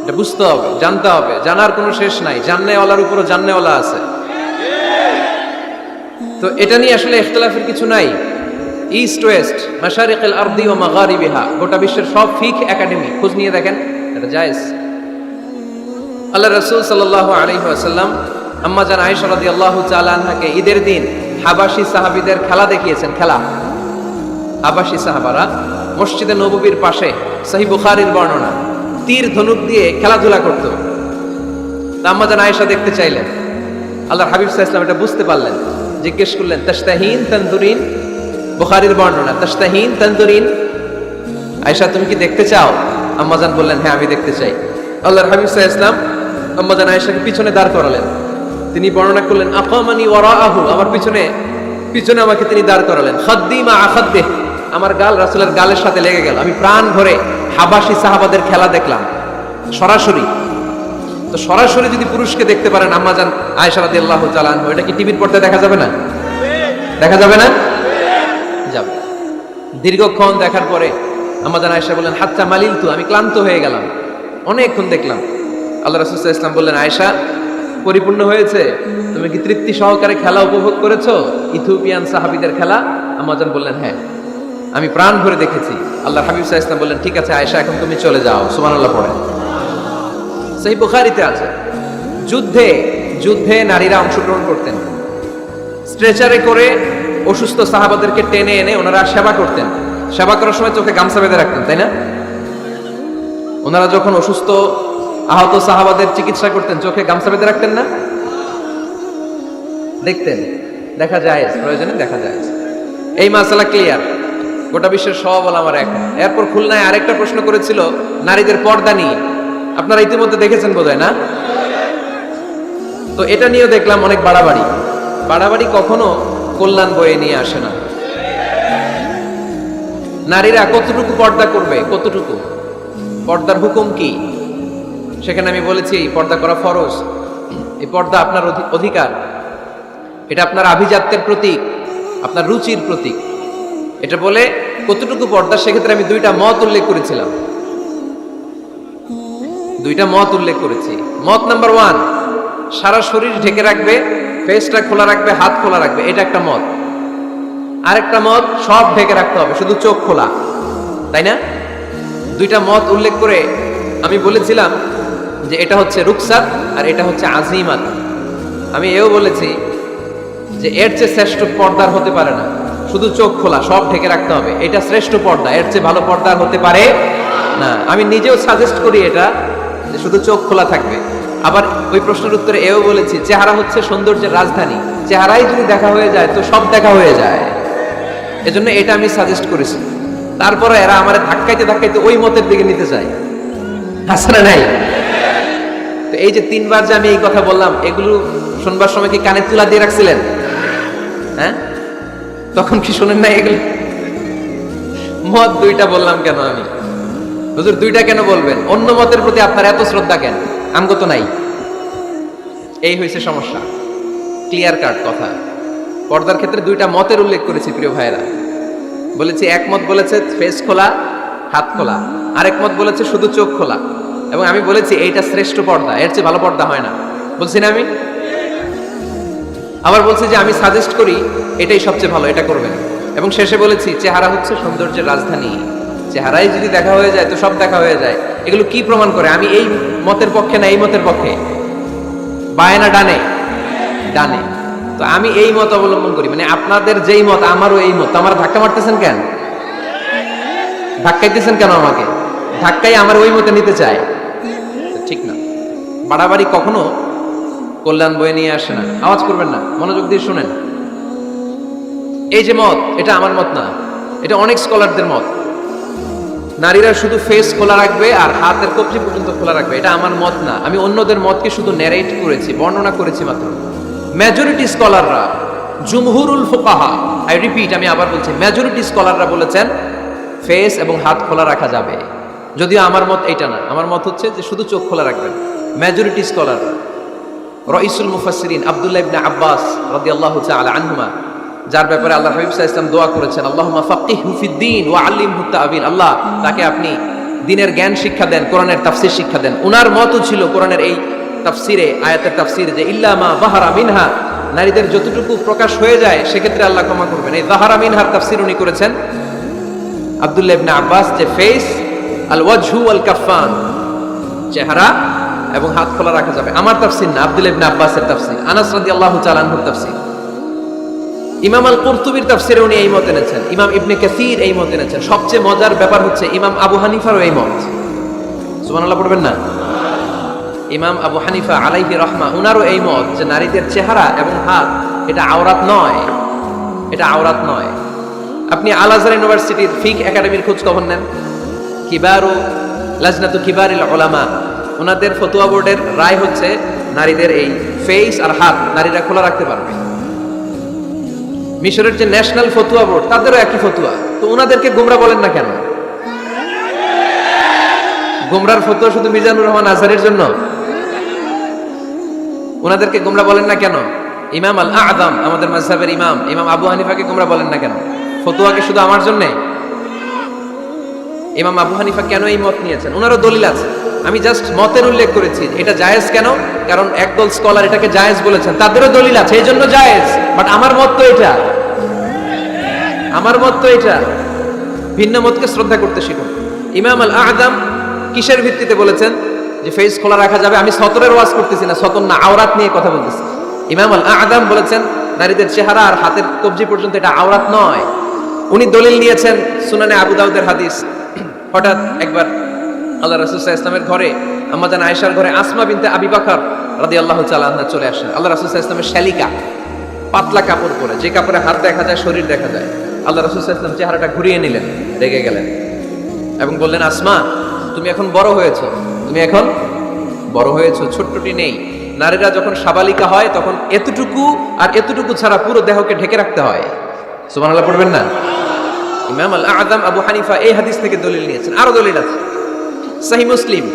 এটা বুঝতে হবে, জানতে হবে। জানার কোনো শেষ নাই, জাননেওয়ালার উপরও জাননেওয়ালা আছে। তো এটা নিয়ে আসলে ইখতিলাফের কিছু নাই। ইস্ট ওয়েস্ট, মাশারিকুল আরদি ওয়া মাগারিবিহা, গোটা বিশ্বের সব ফিকহ একাডেমি খোঁজ নিয়ে দেখেন, এটা জায়েজ। আল্লাহ রাসূল সাল্লাল্লাহু আলাইহি ওয়াসাল্লাম আম্মা জান আয়েশা রাদিয়াল্লাহু তাআলা আনহাকে ঈদের দিন হাবাশি সাহাবীদের খেলা দেখিয়েছেন। খেলা, হাবাশি সাহাবারা মসজিদে নববীর পাশে, সহিহ বুখারীর বর্ণনা, তীর ধনুক দিয়ে খেলাধুলা করত। আম্মা জান আয়েশা দেখতে চাইলেন, আল্লাহর হাবিব সাল্লাল্লাহু আলাইহি ওয়াসাল্লাম এটা বুঝতে পারলেন, জিজ্ঞেস করলেন তাশতাহিন তানদুরিন, বুখারীর বর্ণনা, তাশতাহিন তানদুরিন, আয়েশা তুমি কি দেখতে চাও? আম্মা জান বললেন হ্যাঁ আমি দেখতে চাই। আল্লাহর হাবিব সাল্লাল্লাহু আলাইহি ওয়াসাল্লাম আম্মা জান আয়েশাকে পিছনে দাঁড় করালেন। তিনি বর্ণনা করলেন আকামানি ওয়ারাআহু, আমার পিছনে পিছনে আমাকে তিনি দাঁড় করালেন। খাদ্দি মা আখাদ্দিহ, আমার গাল রাসূলের গালের সাথে লেগে গেল। আমি প্রাণ ভরে হাবাশি সাহাবাদের খেলা দেখলাম সরাসরি। তো সরাসরি যদি পুরুষকে দেখতে পারেন আম্মা জান আয়েশা রাদিয়াল্লাহু তাআলা আনহা, এটা কি টিভির পর্দায় দেখা যাবে না? দেখা যাবে না? যাবে। দীর্ঘক্ষণ দেখার পরে আম্মা জান আয়েশা বললেন হাত্তা মালিলতু, আমি ক্লান্ত হয়ে গেলাম, অনেকক্ষণ দেখলাম। আল্লাহ রাসূল সাল্লাল্লাহু আলাইহি ওয়াসাল্লাম বললেন আয়েশা পরিপূর্ণ হয়েছে, তুমি কি তৃপ্তি সহকারে খেলা উপভোগ করেছো, ইথিওপিয়ান সাহাবীদের খেলা? আম্মা জান বললেন হ্যাঁ, আমি প্রাণ ভরে দেখেছি। আল্লাহর হাবিব সাল্লাল্লাহু আলাইহি ওয়াসাল্লাম বললেন ঠিক আছে আয়েশা, এখন তুমি চলে যাও। সুবহানাল্লাহ পড়েন। সহিহ বুখারীতে আছে, যুদ্ধে যুদ্ধে নারীরা অংশগ্রহণ করতেন। স্ট্রেচারে করে অসুস্থ সাহাবাদেরকে টেনে এনে ওনারা সেবা করতেন। সেবা করার সময় চোখে গামছা বেঁধে রাখতেন, তাই না? ওনারা যখন অসুস্থ আহত সাহাবাদের চিকিৎসা করতেন, চোখে গামছা বেঁধে রাখতেন না? দেখতেন, দেখা যায়, প্রয়োজনে দেখা যায়। এই মাসালা ক্লিয়ার, গোটা বিশ্বের সব আমার এক। এরপর খুলনায় আরেকটা প্রশ্ন করেছিল নারীদের পর্দা নিয়ে, আপনারা ইতিমধ্যে দেখেছেন বোধহয় না? তো এটা নিয়েও দেখলাম অনেক বাড়াবাড়ি। বাড়াবাড়ি কখনো কল্যাণ বয়ে নিয়ে আসে না। নারীরা কতটুকু পর্দা করবে, কতটুকু পর্দার হুকুম কি, সেখানে আমি বলেছি পর্দা করা ফরজ। এই পর্দা আপনার অধিকার, এটা আপনার আভিজাত্যের প্রতীক, আপনার রুচির প্রতীক। এটা বলে কতটুকু পর্দা, সেক্ষেত্রে আমি দুইটা মত উল্লেখ করেছিলাম, দুইটা মত উল্লেখ করেছি। মত নাম্বার 1, সারা শরীর ঢেকে রাখবে, ফেসটা খোলা রাখবে, হাত খোলা রাখবে, এটা একটা মত। আরেকটা মত সব ঢেকে রাখতে হবে, শুধু চোখ খোলা, তাই না? দুইটা মত উল্লেখ করে আমি বলেছিলাম যে এটা হচ্ছে রুকসাত আর এটা হচ্ছে আজিমাত। আমি এও বলেছি যে এর চেয়ে শ্রেষ্ঠ পর্দার হতে পারে না, শুধু চোখ খোলা, সব ঢেকে রাখতে হবে, এটা শ্রেষ্ঠ পর্দা, এর চেয়ে ভালো পর্দার হতে পারে না। আমি নিজেও সাজেস্ট করি এটা, যে শুধু চোখ খোলা থাকবে। আবার ওই প্রশ্নের উত্তরে এও বলেছি চেহারা হচ্ছে সৌন্দর্যের রাজধানী, চেহারাই যদি দেখা হয়ে যায় তো সব দেখা হয়ে যায়, এজন্য এটা আমি সাজেস্ট করেছি। তারপরে এরা আমার ধাক্কাইতে ধাক্কাইতে ওই মতের দিকে নিতে চায়, আসলে নাই? তো এই যে 3 বার যে আমি এই কথা বললাম, এগুলো শুনবার সময় কি কানে তুলা দিয়ে রাখছিলেন? হ্যাঁ, তখন কি শুনেন না? এগুলো মত দুইটা বললাম কেন আমি? হুজুর দুইটা কেন বলবেন? অন্য মতের প্রতি আপনার এত শ্রদ্ধা কেন? আমগো তো নাই। এই হয়েছে সমস্যা। ক্লিয়ার কাট কথা। পর্দার ক্ষেত্রে দুইটা মতের উল্লেখ করেছি প্রিয় ভাইরা। বলেছি এক মত বলেছে ফেস খোলা, হাত খোলা, আরেক মত বলেছে শুধু চোখ খোলা। এবং আমি বলেছি এইটা শ্রেষ্ঠ পর্দা, এর চেয়ে ভালো পর্দা হয় না, বলছি না আমি? আবার বলছি যে আমি সাজেস্ট করি এটাই সবচেয়ে ভালো, এটা করবেন। এবং শেষে বলেছি চেহারা হচ্ছে সৌন্দর্যের রাজধানী, চেহারাই যদি দেখা হয়ে যায় তো সব দেখা হয়ে যায়। এগুলো কি প্রমাণ করে আমি এই মতের পক্ষে না এই মতের পক্ষে? বায়ে না ডানে? ডানে। তো আমি এই মত অবলম্বন করি, মানে আপনাদের যেই মত আমারও এই মত। আমার ধাক্কা মারতেছেন কেন? ধাক্কাইতেছেন কেন আমাকে? ধাক্কাই আমার ওই মতে নিতে চায়, ঠিক না। বাড়াবাড়ি কখনো কল্যাণ বয়ে নিয়ে আসে না। আওয়াজ করবেন না, মনোযোগ দিয়ে শুনেন। এই যে মত, এটা আমার মত না, এটা অনেক স্কলারদের মত। নারীরা শুধু ফেস খোলা রাখবে আর হাতের কবজি পর্যন্ত খোলা রাখবে, এটা আমার মত না। আমি অন্যদের মতকে শুধু ন্যারেট করেছি, বর্ণনা করেছি মাত্র। মেজরিটি স্কলাররা, জুমহুরুল ফুকাহা, আই রিপিট, আমি আবার বলছি, মেজরিটি স্কলাররা বলেছেন ফেস এবং হাত খোলা রাখা যাবে। যদিও আমার মত এইটা না, আমার মত হচ্ছে যে শুধু চোখ খোলা রাখবেন। মেজরিটি স্কলাররা, রাইসুল মুফাসসিরিন আব্দুল্লাহ ইবনে আব্বাস রাদিয়াল্লাহু তাআলা আনহুমা, যার ব্যাপারে আল্লাহর হাবিব সাল্লাল্লাহু আলাইহি ওয়াসাল্লাম দোয়া করেছেন, আল্লাহুম্মা ফাক্কিহহু ফিদ্দীন ওয়া আল্লিমহু তা'ওয়িল, আল্লাহ তাকে আপনি দিনের জ্ঞান শিক্ষা দেন, কোরআনের তাফসির শিক্ষা দেন। উনার মতও ছিল কোরআনের এই তাফসিরে, আয়াতের তাফসিরে, যে ইল্লা মা বাহারা মিনহা, নারীদের যতটুকু প্রকাশ হয়ে যায় সেক্ষেত্রে আল্লাহ ক্ষমা করবেন। এই যাহারা মিনহার তাফসির উনি করেছেন আব্দুল্লাহ ইবনে আব্বাস, যে ফেস আল ওয়াজহু ওয়াল কাফফান, চেহারা এবং হাত খোলা রাখা যাবে। আমার তাফসির না, আব্দুল্লাহ ইবনে আব্বাসের তাফসির, আনাস রাদিয়াল্লাহু তাআলা আনহুর তাফসির। ইমাম আল কুরতুবির তাফসিরে উনি এই মত এনেছেন, ইমাম ইবনে কাসির এই মত এনেছেন। সবচেয়ে মজার ব্যাপার হচ্ছে ইমাম আবু হানিফারও এই মত। সুবহানাল্লাহ পড়বেন না? ইমাম আবু হানিফা আলাইহি রাহমা, উনারও এই মত যে নারীদের চেহারা এবং হাত এটা আওরাত নয়, এটা আওরাত নয়। আপনি আল আজহার ইউনিভার্সিটির ফিক একাডেমির খোঁজ খবর নেন, কিবারু লাজনাতু কিবারিল উলামা, ওনাদের ফতোয়া বোর্ডের রায় হচ্ছে নারীদের এই ফেস আর হাত নারীরা খোলা রাখতে পারবে। মিশরের যে ন্যাশনাল ফতোয়া বোর্ড, তাদেরও একই ফতোয়া। তো ওনাদেরকে গোমরা বলেন না কেন? গোমরার ফতোয়া শুধু মিজানুর রহমান আজহারের জন্য? ওনাদেরকে গোমরা বলেন না কেন? ইমাম আল আযম, আমাদের মাযহাবের ইমাম, ইমাম আবু হানিফাকে গোমরা বলেন না কেন? ফতোয়াকে শুধু আমার জন্য? ইমাম আবু হানিফা কেন এই মত নিয়েছেন? ওনারও দলিল আছে। আমি জাস্ট মতের উল্লেখ করেছি। এটা জায়েজ কেন? কারণ একদল স্কলার এটাকে জায়েজ বলেছেন, তাদেরও দলিল আছে, এই জন্য জায়েজ। বাট আমার মত তো এটা, আমার মত তো এটা। ভিন্ন মতকে শ্রদ্ধা করতে শিখুন। ইমাম আল আযম কিসের ভিত্তিতে বলেছেন যে ফেস খোলা রাখা যাবে? আমি সতরের ওয়াজ করতেছি না, সতর না, আওরাত নিয়ে কথা বলতেছি। ইমাম আল আযম বলেছেন নারীদের চেহারা আর হাতের কবজি পর্যন্ত এটা আওরাত নয়। উনি দলিল নিয়েছেন সুনানে আবু দাউদের হাদিস। হঠাৎ একবার আল্লাহ রাসূল সাল্লাল্লাহু আলাইহি ওয়াসাল্লামের ঘরে, আম্মা জান আয়েশার ঘরে আসমা বিনতে আবি বকর রাদিয়াল্লাহু তাআলা আনহা চলে আসেন। আল্লাহ রাসূল সাল্লাল্লাহু আলাইহি ওয়াসাল্লামের শালিকা, পাতলা কাপড় পরে, যে কাপড়ে হাত দেখা যায়, শরীর দেখা যায়। আল্লাহ রাসূল সাল্লাল্লাহু আলাইহি ওয়াসাল্লাম চেহারাটা ঘুরিয়ে নিলেন, রেগে গেলেন এবং বললেন, আসমা তুমি এখন বড় হয়েছো, তুমি এখন বড় হয়েছো, ছোট্টটি নেই। নারীরা যখন সাবালিকা হয় তখন এতটুকু আর এতটুকু ছাড়া পুরো দেহকে ঢেকে রাখতে হয়। সুবহানাল্লাহ পড়বেন না? ইমাম আল আযম আবু হানিফা এই হাদিস থেকে দলিল নিয়েছেন। আরো দলিল আছে, সহিহ মুসলিম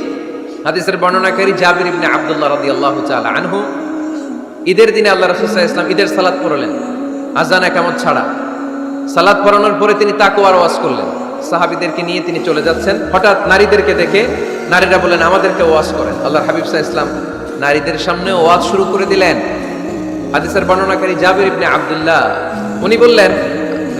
হাদিসের বর্ণনাকারী জাবির ইবনে আব্দুল্লাহ রাদিয়াল্লাহু তাআলা আনহু, ঈদের দিনে আল্লাহ রাসূল সাল্লাল্লাহু আলাইহি ওয়াসাল্লাম ঈদের সালাত পড়লেন আযান একামত ছাড়া। সালাত পড়ানোর পরে তিনি তাকওয়ার ওয়াজ করলেন, সাহাবীদেরকে নিয়ে তিনি চলে যাচ্ছেন। হঠাৎ নারীদেরকে দেখে নারীরা বললেন, আমাদেরকে ওয়াজ করেন। আল্লাহর হাবিব সাল্লাল্লাহু আলাইহি ওয়াসাল্লাম নারীদের সামনে ওয়াজ শুরু করে দিলেন। হাদিসের বর্ণনাকারী জাবির ইবনে আব্দুল্লাহ উনি বললেন,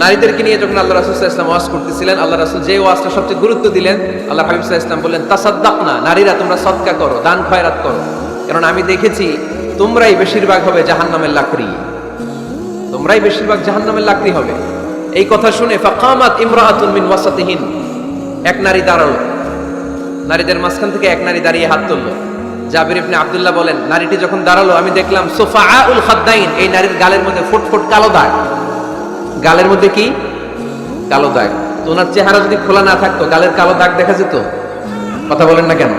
নারীদেরকে নিয়ে যখন আল্লাহ রাসূল সাল্লাল্লাহু আলাইহি ওয়াসাল্লাম ওয়াজ করতেছিলেন, আল্লাহ রাসূল যে ওয়াজটা সবচেয়ে গুরুত্ব দিলেন, আল্লাহর হাবিব সাল্লাল্লাহু আলাইহি ওয়াসাল্লাম বললেন, তাসাদ্দাকনা, নারীরা তোমরা সদকা করো, দান খয়রাত করো, কারণ আমি দেখেছি তোমরাই বেশিরভাগ হবে জাহান্নামের লাকড়ি, তোমরাই বেশিরভাগ জাহান্নামের লাকড়ি হবে। এই কথা শুনে ফাকামাত ইমরাআতুন মিন ওয়াসাতিহিন, এক নারী দাঁড়ালো, নারীদের মাঝখান থেকে এক নারী দাঁড়িয়ে হাত তুললো। জাবির ইবনে আব্দুল্লাহ বলেন, নারীটি যখন দাঁড়ালো আমি দেখলাম সুফাআউল খাদ্দাইন, এই নারীর গালের মধ্যে ফুটফুট কালো দাগ। গালের মধ্যে কি? কালো দাগ। তো ওনার চেহারা যদি খোলা না থাকতো গালের কালো দাগ দেখা যেত? কথা বলেন না কেন?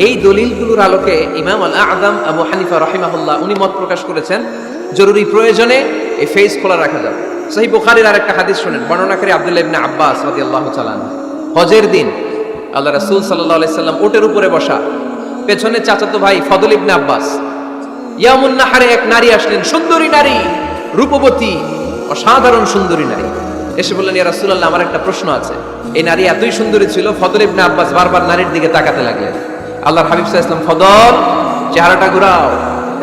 এই দলিলগুলোর আলোকে ইমাম আল আযম আবু হানিফা রাহিমাহুল্লাহ উনি মত প্রকাশ করেছেন জরুরি প্রয়োজনে এই ফেস খোলা রাখা যাবে। সহিহ বুখারীর আরেকটা হাদিস শুনেন, বর্ণনাকারী আব্দুল্লাহ ইবনে আব্বাস রাদিয়াল্লাহু তাআলা আনহু। হজের দিন আল্লাহ রাসূল সাল্লাল্লাহু আলাইহি সাল্লাম উটের উপরে বসা, পেছনে চাচাতো ভাই ফদল ইবনে আব্বাস। ইয়ামুন নাহারে এক নারী আসলেন, সুন্দরী নারী, রূপবতী, অসাধারণ সুন্দরী নারী। এসে বললেন, ইয়া রাসূলুল্লাহ আমার একটা প্রশ্ন আছে। এই নারী এতই সুন্দরী ছিল, ফদল ইবনে আব্বাস বারবার নারীর দিকে তাকাতে লাগলেন। আল্লাহর হাবিব সাল্লাল্লাহু আলাইহি ওয়াসাল্লাম, ফদল চেহারাটা ঘুরাও,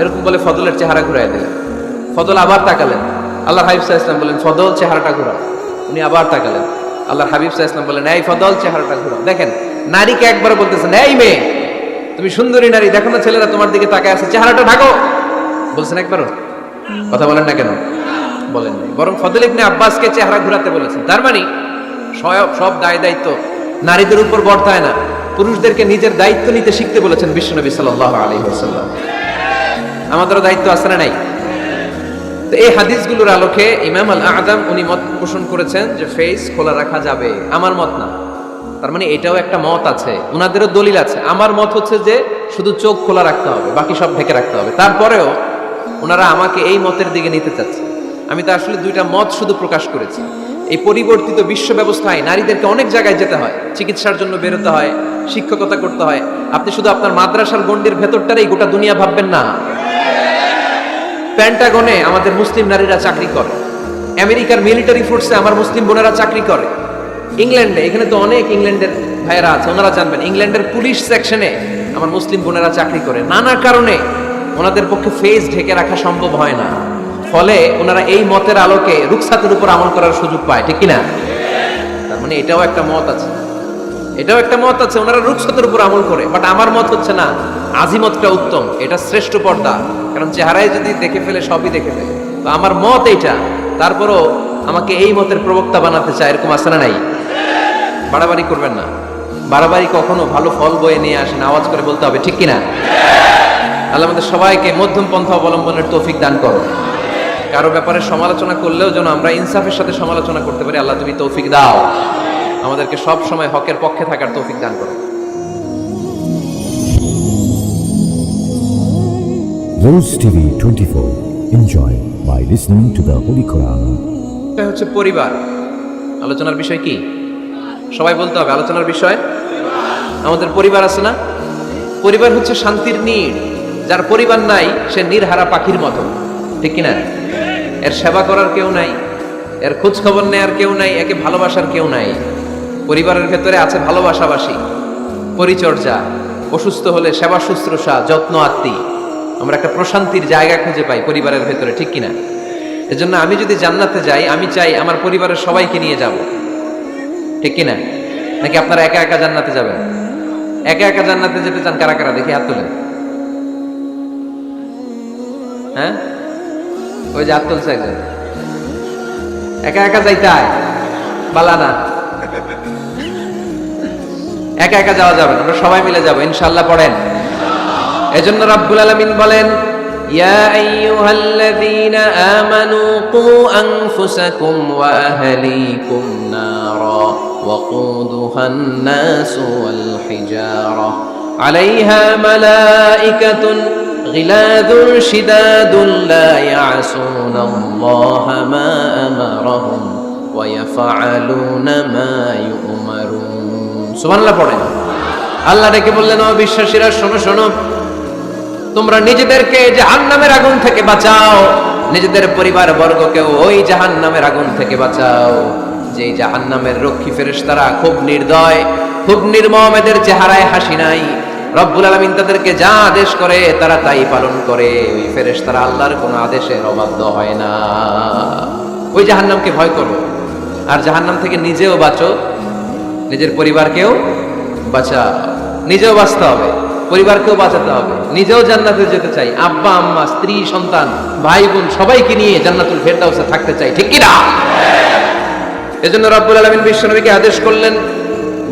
এরকম বলে ফদলের চেহারা ঘুরাই দিলেন। ফদল আবার তাকালেন, আল্লাহর হাবিব সাল্লাল্লাহু আলাইহি ওয়াসাল্লাম বললেন, ফদল চেহারাটা ঘুরাও। উনি আবার তাকালেন, আল্লাহর হাবিব সাল্লাল্লাহু আলাইহি ওয়াসাল্লাম বললেন, এই ফদল চেহারাটা ঘুরাও। দেখেন নারীকে একবার বলতেছেন, এই মেয়ে তুমি সুন্দরী নারী, দেখো না ছেলেরা তোমার দিকে তাকায় আছে, চেহারাটা ঢাকো। বলছেন একবারও? কথা বলেন না কেন? বলেন নাই, বরং ফদল ইবনে আব্বাসকে চেহারা ঘুরাতে বলেছেন। তার মানে সব দায় দায়িত্ব নারীদের উপর বর্তায় না, পুরুষদেরকে নিজের দায়িত্ব নিতে শিখতে বলেছেন বিশ্বনবী সাল্লাল্লাহু আলাইহি ওয়াসাল্লাম। আমাদেরও দায়িত্ব আছে না নাই? তো এই হাদিসগুলোর আলোকে ইমাম আল আযম উনি মত পোষণ করেছেন যে ফেস খোলা রাখা যাবে। আমার মত না, তার মানে এটাও একটা মত আছে, ওনাদেরও দলিল আছে। আমার মত হচ্ছে যে শুধু চোখ খোলা রাখতে হবে, বাকি সব ঢেকে রাখতে হবে। তারপরেও ওনারা আমাকে এই মতের দিকে নিতে চাচ্ছে। আমি তো আসলে দুইটা মত শুধু প্রকাশ করেছি। এই পরিবর্তিত বিশ্ব ব্যবস্থায় নারীদেরকে অনেক জায়গায় যেতে হয়, চিকিৎসার জন্য বেরোতে হয়, শিক্ষকতা করতে হয়। আপনি শুধু আপনার মাদ্রাসার গণ্ডির ভেতরটারেই গোটা দুনিয়া ভাববেন না। পেন্টাগনে আমাদের মুসলিম নারীরা চাকরি করে, আমেরিকার মিলিটারি ফোর্সে আমার মুসলিম বোনেরা চাকরি করে, ইংল্যান্ডে, এখানে তো অনেক ইংল্যান্ডের ভাইয়েরা আছে, ওনারা জানবেন ইংল্যান্ডের পুলিশ সেকশনে আমার মুসলিম বোনেরা চাকরি করে। নানা কারণে ওনাদের পক্ষে ফেস ঢেকে রাখা সম্ভব হয় না, ফলে ওনারা এই মতের আলোকে রুখসাতের উপর আমল করার সুযোগ পায়, ঠিক কিনা? তার মানে এটাও একটা মত আছে, এটাও একটা মত আছে, ওনারা রুখসাতের উপর আমল করে। বাট আমার মত হচ্ছে না, আজিমতটা উত্তম, এটা শ্রেষ্ঠ পর্দা, কারণ চেহারায় যদি দেখে ফেলে সবই দেখে ফেলে। তো আমার মত এইটা, তারপরও আমাকে এই মতের প্রবক্তা বানাতে চায়, এরকম আছে না নাই? বাড়াবাড়ি করবেন না, বাড়াবাড়ি কখনো ভালো ফল বয়ে নিয়ে আসেন, আওয়াজ করে বলতে হবে, ঠিক কিনা? আল্লাহ আমাদের সবাইকে মধ্যম পন্থা অবলম্বনের তৌফিক দান করো। কারো ব্যাপারে সমালোচনা করলেও যেন আমরা ইনসাফের সাথে সমালোচনা করতে পারি। আল্লাহ তুমি তৌফিক দাও, আমাদেরকে সব সময় হকের পক্ষে থাকার তৌফিক দান করো। Rose TV 24. Enjoy by listening to the Holy Quran. এটা হচ্ছে পরিবার। আলোচনার বিষয় কি? সবাই বলতে হবে আলোচনার বিষয়। আমাদের পরিবার আছে না? পরিবার হচ্ছে শান্তির নীড়। যার পরিবার নাই সে নির্হারা পাখির মতো, ঠিক কিনা? এর সেবা করার কেউ নাই, এর খোঁজ খবর নেয়ার কেউ নাই, একে ভালোবাসার কেউ নাই। পরিবারের ভেতরে আছে ভালোবাসাবাসী, পরিচর্যা, অসুস্থ হলে সেবা শুশ্রূষা, যত্ন আত্মি। আমরা একটা প্রশান্তির জায়গা খুঁজে পাই পরিবারের ভেতরে, ঠিক কিনা? এজন্য আমি যদি জান্নাতে যাই, আমি চাই আমার পরিবারের সবাইকে নিয়ে যাব, ঠিক কিনা? নাকি আপনারা একা একা জান্নাতে যাবেন? একা একা জান্নাতে যেতে চান কারা কারা? দেখি হাত তোলেন। হ্যাঁ, ওই যে হাত তুলছে একজন। একা একা যাইতে হয়, বালা না, একা একা যাওয়া যাবে না, আমরা সবাই মিলে যাবো ইনশাআল্লাহ। পড়েন। এজন্য রাব্বুল আলামিন বলেন, ইয়া আইয়ুহাল্লাযীনা আমানু কু আনফুসাকুম ওয়া আহলিকুম নারা ওয়াকুদুহান নাসু ওয়াল হিজারা আলাইহা মালাইকাতুন গিলাযুন শিদাদুন লা ইয়াসুনাল্লাহা মা আমারাহুম ওয়া ইয়াফআলুনা মা ইউমারুন। সুবহানাল্লাহ পড়েন। আল্লাহ ডেকে বললেন, ও বিশ্বাসীরা শোনো শোনো, তোমরা নিজেদেরকে জাহান্নামের আগুন থেকে বাঁচাও, নিজেদের পরিবার বর্গকেও ওই জাহান্নামের আগুন থেকে বাঁচাও। যেই জাহান্নামের রক্ষী ফেরেশতারা খুব নির্দয়, খুব নির্মম, এদের চেহারায় হাসি নাই। রব্বুল আলামিন তাদেরকে যা আদেশ করে তারা তাই পালন করে। ওই ফেরেশতারা আল্লাহর কোনো আদেশের অবাধ্য হয় না। ওই জাহান্নামকে ভয় করো, আর জাহান্নাম থেকে নিজেও বাঁচো, নিজের পরিবারকেও বাঁচাও। নিজেও বাঁচতে হবে, পরিবারকেও বাঁচাতে হবে। নিজেও জান্নাতে যেতে চাই, আব্বা আম্মা স্ত্রী সন্তান ভাই বোন সবাইকে নিয়ে জান্নাতুল ফেরদাউসে থাকতে চাই, ঠিক কি না? এজন্য রব্বুল আলামিন বিশ্বনবীকে আদেশ করলেন,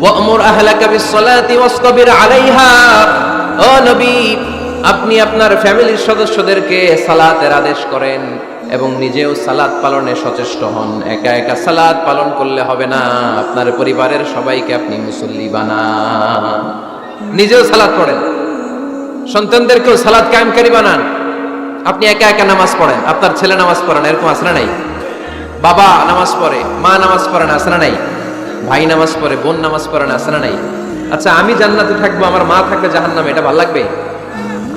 ওয়া'মুর আহলাকা বিস-সালাতি ওয়াসতাবির আলাইহা। ও নবী, আপনি আপনার ফ্যামিলির সদস্যদেরকে সালাতের আদেশ করেন এবং নিজেও সালাত পালনে সচেষ্ট হন। একা একা সালাত পালন করলে হবে না, আপনার পরিবারের সবাইকে আপনি মুসল্লি বানান। নিজেও সালাত পড়েন, সন্তানদেরকেও সালাত কায়েমকারী বানান। আপনি একা একা নামাজ পড়েন, আপনার ছেলে নামাজ পড়ে না, এরকম আছে না নাই? বাবা নামাজ পড়ে, মা নামাজ পড়ে না, আছে না নাই? ভাই নামাজ পড়ে, বোন নামাজ পড়ে না, আছে না নাই? আচ্ছা, আমি জান্নাতে থাকবো, আমার মা থাকবে জাহান্নামে, এটা ভালো লাগবে?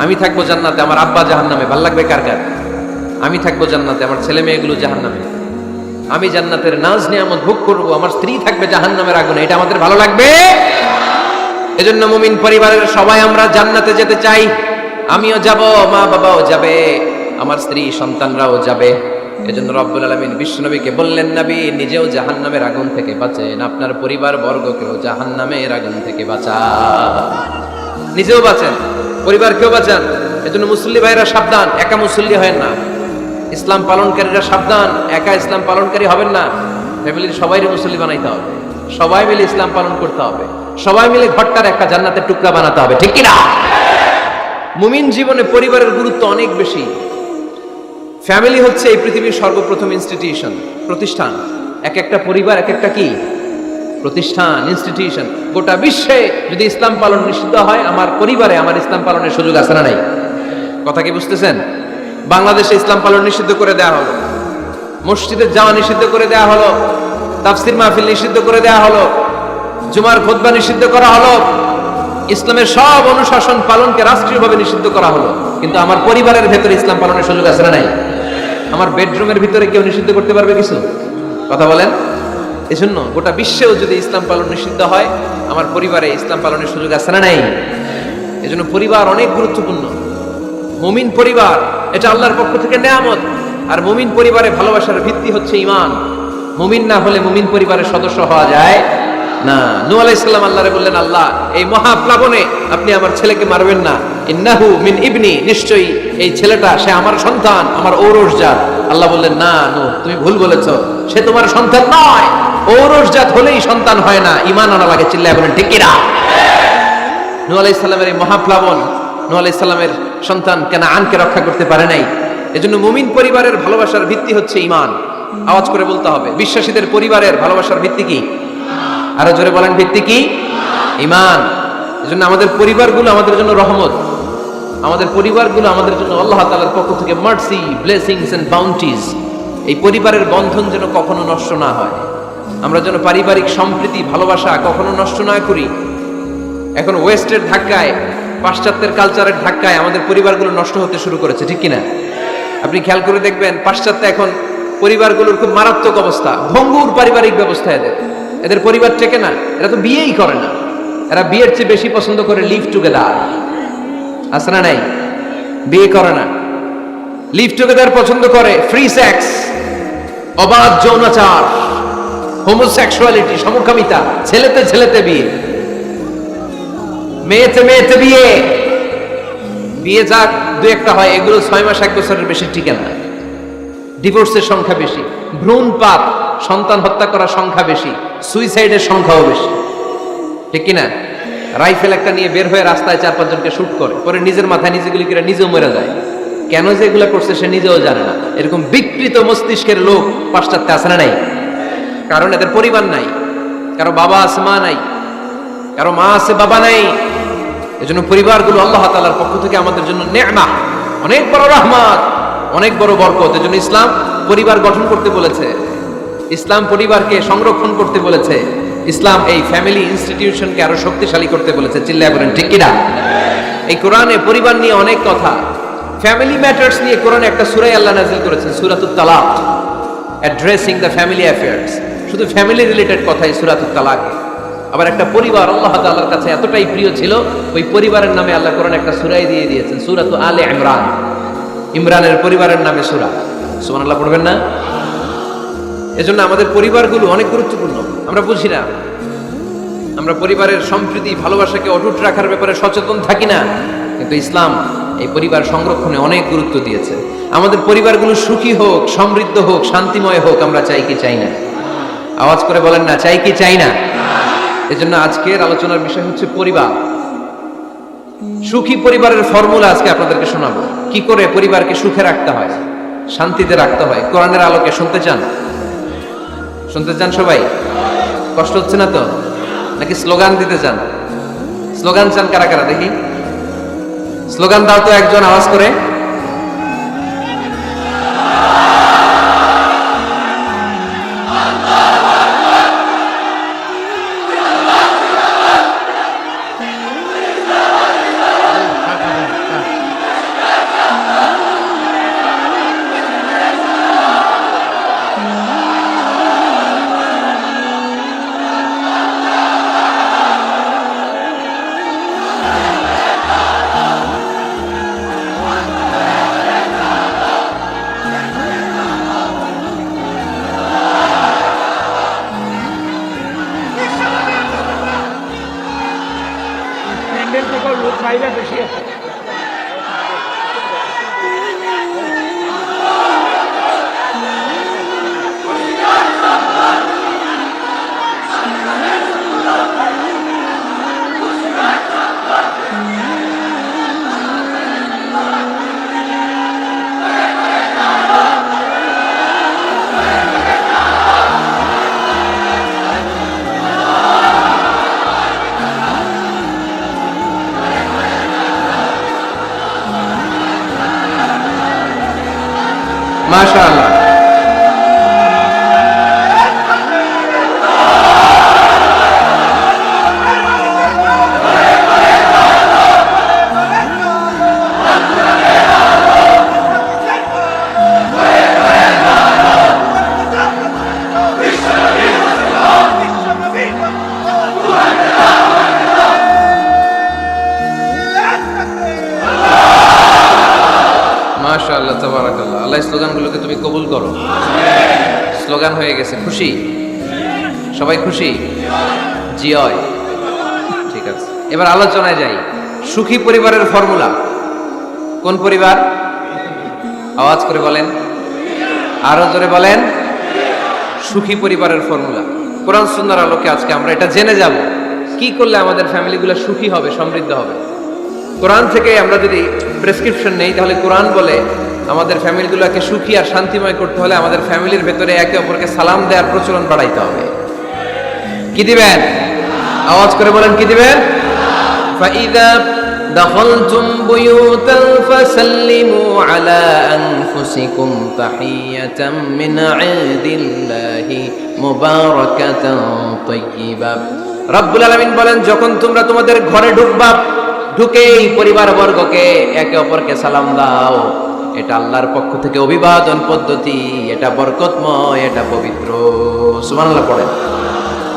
আমি থাকবো জান্নাতে, আমার আব্বা জাহান্নামে, ভালো লাগবে কার কার? আমি থাকবো জান্নাতে, আমার ছেলে মেয়েগুলো জাহান্নামে। আমি জান্নাতের নাজ নিয়ামত ভোগ করবো, আমার স্ত্রী থাকবে জাহান্নামের আগুনে, এটা আমাদের ভালো লাগবে? এজন্য মুমিন পরিবারের সবাই আমরা জান্নাতে যেতে চাই। আমিও যাব, মা বাবাও যাবে, আমার স্ত্রী সন্তানরাও যাবে। এজন্য রব্বুল আলামিন বিশ্বনবীকে বললেন, নবী নিজেও জাহান্নামের আগুন থেকে বাঁচেন, আপনার পরিবার বর্গকেও জাহান্নামের আগুন থেকে বাঁচান। নিজেও বাঁচেন, পরিবারকেও বাঁচান। এজন্য মুসল্লি ভাইরা সাবধান, একা মুসল্লি হয় না। ইসলাম পালনকারীরা সাবধান, একা ইসলাম পালনকারী হবেন না। ফ্যামিলির সবাইকে মুসল্লি বানাইতে হবে, সবাই মিলে ইসলাম পালন করতে হবে, সবাই মিলে ঘরটার একটা জান্নাতের টুকরা বানাতে হবে, ঠিক কি না? মুমিন জীবনে পরিবারের গুরুত্ব অনেক বেশি। ফ্যামিলি হচ্ছে এই পৃথিবীর সর্বপ্রথম ইনস্টিটিউশন, প্রতিষ্ঠান। এক একটা পরিবার এক একটা কি প্রতিষ্ঠান, ইনস্টিটিউশন। গোটা বিশ্বে যদি ইসলাম পালন নিষিদ্ধ হয়, আমার পরিবারে আমার ইসলাম পালনের সুযোগ আছে না নাই? কথা কি বুঝতেছেন? বাংলাদেশে ইসলাম পালন নিষিদ্ধ করে দেওয়া হলো, মসজিদে যাওয়া নিষিদ্ধ করে দেওয়া হলো, তাফসির মাহফিল নিষিদ্ধ করে দেওয়া হলো, জুমার খুতবা নিষিদ্ধ করা হলো, ইসলামের সব অনুশাসন পালনকে রাষ্ট্রীয়ভাবে নিষিদ্ধ করা হলো। কিন্তু আমার পরিবারের ভেতরে ইসলাম পালনের সুযোগ আছে না নাই? আমার বেডরুমের ভিতরে কেউ নিষিদ্ধ করতে পারবে কিছু? কথা বলেন। এজন্য গোটা বিশ্বেও যদি ইসলাম পালন নিষিদ্ধ হয়, আমার পরিবারে ইসলাম পালনের সুযোগ আছে না নাই? এজন্য পরিবার অনেক গুরুত্বপূর্ণ। মুমিন পরিবার এটা আল্লাহর পক্ষ থেকে নেয়ামত। আর মুমিন পরিবারে ভালোবাসার ভিত্তি হচ্ছে ঈমান। মুমিন না হলে মুমিন পরিবারের সদস্য হওয়া যায় না। নূহ আলাইহিস সালাম আল্লাহরে বললেন, আল্লাহ এই মহাপ্লাবনে আপনি আমার ছেলেকে মারবেন না। ইন্নাহু মিন ইবনি, নিশ্চয়ই এই ছেলেটা সে আমার সন্তান, আমার ঔরসজাত। আল্লাহ বললেন, না নূহ, তুমি ভুল বলেছো, সে তোমার সন্তান নয়। ঔরসজাত হলেই সন্তান হয় না, ঈমান আনা লাগে। চিল্লায় বলেন ঠিক কি না? নূহ আলাইহিস সালামের এই মহাপ্লাবন নূহ আলাইহিস সালামের সন্তান কানাআনকে রক্ষা করতে পারে নাই। এজন্য মুমিন পরিবারের ভালোবাসার ভিত্তি হচ্ছে ঈমান। আওয়াজ করে বলতে হবে, বিশ্বাসীদের পরিবারের ভালোবাসার ভিত্তি কি? আরো জোরে বলেন, ভিত্তি কি? ঈমান। এজন্য আমাদের পরিবারগুলো আমাদের জন্য রহমত। আমাদের পরিবারগুলো আমাদের জন্য আল্লাহ তাআলার পক্ষ থেকে মার্সি, ব্লেসিংস এন্ড বাউন্টিজ। এই পরিবারের বন্ধন যেন কখনো নষ্ট না হয়। আমরা যেন পারিবারিক সম্প্রীতি, ভালোবাসা কখনো নষ্ট না করি। এখন ওয়েস্টের ধাক্কায়, পাশ্চাত্যের কালচারের ধাক্কায় আমাদের পরিবারগুলো নষ্ট হতে শুরু করেছে, ঠিক কিনা? আপনি খেয়াল করে দেখবেন, পাশ্চাত্যে এখন পরিবারগুলোর খুব মারাত্মক অবস্থা, ভঙ্গুর পারিবারিক ব্যবস্থা। এদের পরিবার টেকে না। এরা তো বিয়েই করে না। এরা বিয়ের চেয়ে বেশি পছন্দ করে লিভ টুগেদার। আছে না নাই? বিয়ে করে না, লিভ টুগেদার পছন্দ করে। ফ্রি সেক্স, অবাধ যৌনাচার, হোমোসেক্সুয়ালিটি, সমকামিতা, ছেলেতে ছেলেতে বিয়ে, মেয়েতে মেয়েতে বিয়ে। বিয়ে যাক দু একটা হয়, এগুলো 6 মাস 1 বছরের বেশি টিকে না। ডিভোর্সের সংখ্যা বেশি, ভ্রূণপাত, সন্তান হত্যা করার সংখ্যা বেশি, সুইসাইডের সংখ্যাও বেশি, ঠিক কিনা? রাইফেল একটা নিয়ে বের হয়ে রাস্তায় 4-5 জনকে শুট করে, পরে নিজের মাথায় নিজে গুলি করে নিজেও মরে যায়। কেন যে এগুলো করছে সে নিজেও জানে না। এরকম বিকৃত মস্তিষ্কের লোক পাশ্চাত্যে আছে না নাই? কারণ এদের পরিবার নাই, কারো বাবা আছে মা নাই, কারো মা আছে বাবা নাই। এজন্য পরিবারগুলো আল্লাহ তাআলার পক্ষ থেকে আমাদের জন্য নেয়ামত, অনেক বড় রহমত, অনেক বড় বরকত। এজন্য ইসলাম পরিবার গঠন করতে বলেছে, ইসলাম পরিবারকে সংরক্ষণ করতে বলেছে, ইসলাম এই ফ্যামিলি ইনস্টিটিউশনকে আরো শক্তিশালী করতে বলেছে। চিল্লায় বলেন ঠিক কিনা? এই কোরআনে পরিবার নিয়ে অনেক কথা, ফ্যামিলি ম্যাটার্স নিয়ে কোরআনে একটা সূরা আল্লাহ নাযিল করেছেন, সূরাতুত তালাক, অ্যাড্রেসিং দ্য ফ্যামিলি অ্যাফেয়ার্স। শুধু ফ্যামিলি রিলেটেড কথাই সূরাতুত তালাক। আবার একটা পরিবার আল্লাহ তাআলার কাছে এতটাই প্রিয় ছিল, ওই পরিবারের নামে আল্লাহ কোরআনে একটা সূরাই দিয়ে দিয়েছেন, সূরাতু আলে ইমরান। ইমরানের পরিবারের নামে সূরা। সুবহানাল্লাহ পড়বেন না? এজন্য আমাদের পরিবারগুলো অনেক গুরুত্বপূর্ণ। আমরা বুঝি না, আমরা পরিবারের সম্প্রীতি, ভালোবাসাকে অটুট রাখার ব্যাপারে সচেতন থাকি না। কিন্তু ইসলাম এই পরিবার সংরক্ষণে অনেক গুরুত্ব দিয়েছে। আমাদের পরিবারগুলো সুখী হোক, সমৃদ্ধ হোক, শান্তিময় হোক, আমরা চাই কি চাই না? আওয়াজ করে বলেন না, চাই কি চাই না? এজন্য আজকের আলোচনার বিষয় হচ্ছে পরিবার। সুখী পরিবারের ফর্মুলা আজকে আপনাদেরকে শোনাবো, কি করে পরিবারকে সুখে রাখতে হয়, শান্তিতে রাখতে হয়। কোরআনের আলোকে শুনতে চান? শুনতে চান সবাই? কষ্ট হচ্ছে না তো? নাকি স্লোগান দিতে চান? স্লোগান চান কারা কারা দেখি? স্লোগান দাও তো একজন, আওয়াজ করে। লোক বাইরে বেশি আছে। মাশাআল্লাহ। তাবারাকাল্লাহ। আল্লাহ স্লোগানগুলোকে তুমি কবুল করো। স্লোগান হয়ে গেছে, খুশি? সবাই খুশি? জিয়। ঠিক আছে, এবার আলোচনায় যাই। সুখী পরিবারের ফর্মুলা কোন পরিবার? আওয়াজ করে বলেন, আরো জোরে বলেন। সুখী পরিবারের ফর্মুলা কোরআন সুন্নাহর আলোকে আজকে আমরা এটা জেনে যাব, কি করলে আমাদের ফ্যামিলিগুলো সুখী হবে, সমৃদ্ধ হবে। কোরআন থেকে আমরা যদি প্রেসক্রিপশন নেই, তাহলে কোরআন বলে আমাদের ফ্যামিলিগুলোকে সুখী আর শান্তিময় করতে হলে আমাদের ফ্যামিলির ভেতরে একে অপরকে সালাম দেওয়ার প্রচলন বাড়াইতে হবে। কি দিবেন? আওয়াজ করে বলেন, কি দিবেন? ফাইদা দাখালতুম বুয়ুতান ফাসাল্লিমু আলা আনফুসিকুম তাহিয়াতাম মিন ইনদিল্লাহি মুবারাকাতান তাইয়্যিবা। রব্বুল আলামিন বলেন, যখন তোমরা তোমাদের ঘরে ঢুকবা, ঢুকেই পরিবার বর্গকে একে অপরকে সালাম দাও। এটা আল্লাহর পক্ষ থেকে অভিবাদন পদ্ধতি, এটা বরকতময়, এটা পবিত্র। সুবহানাল্লাহ পড়েন।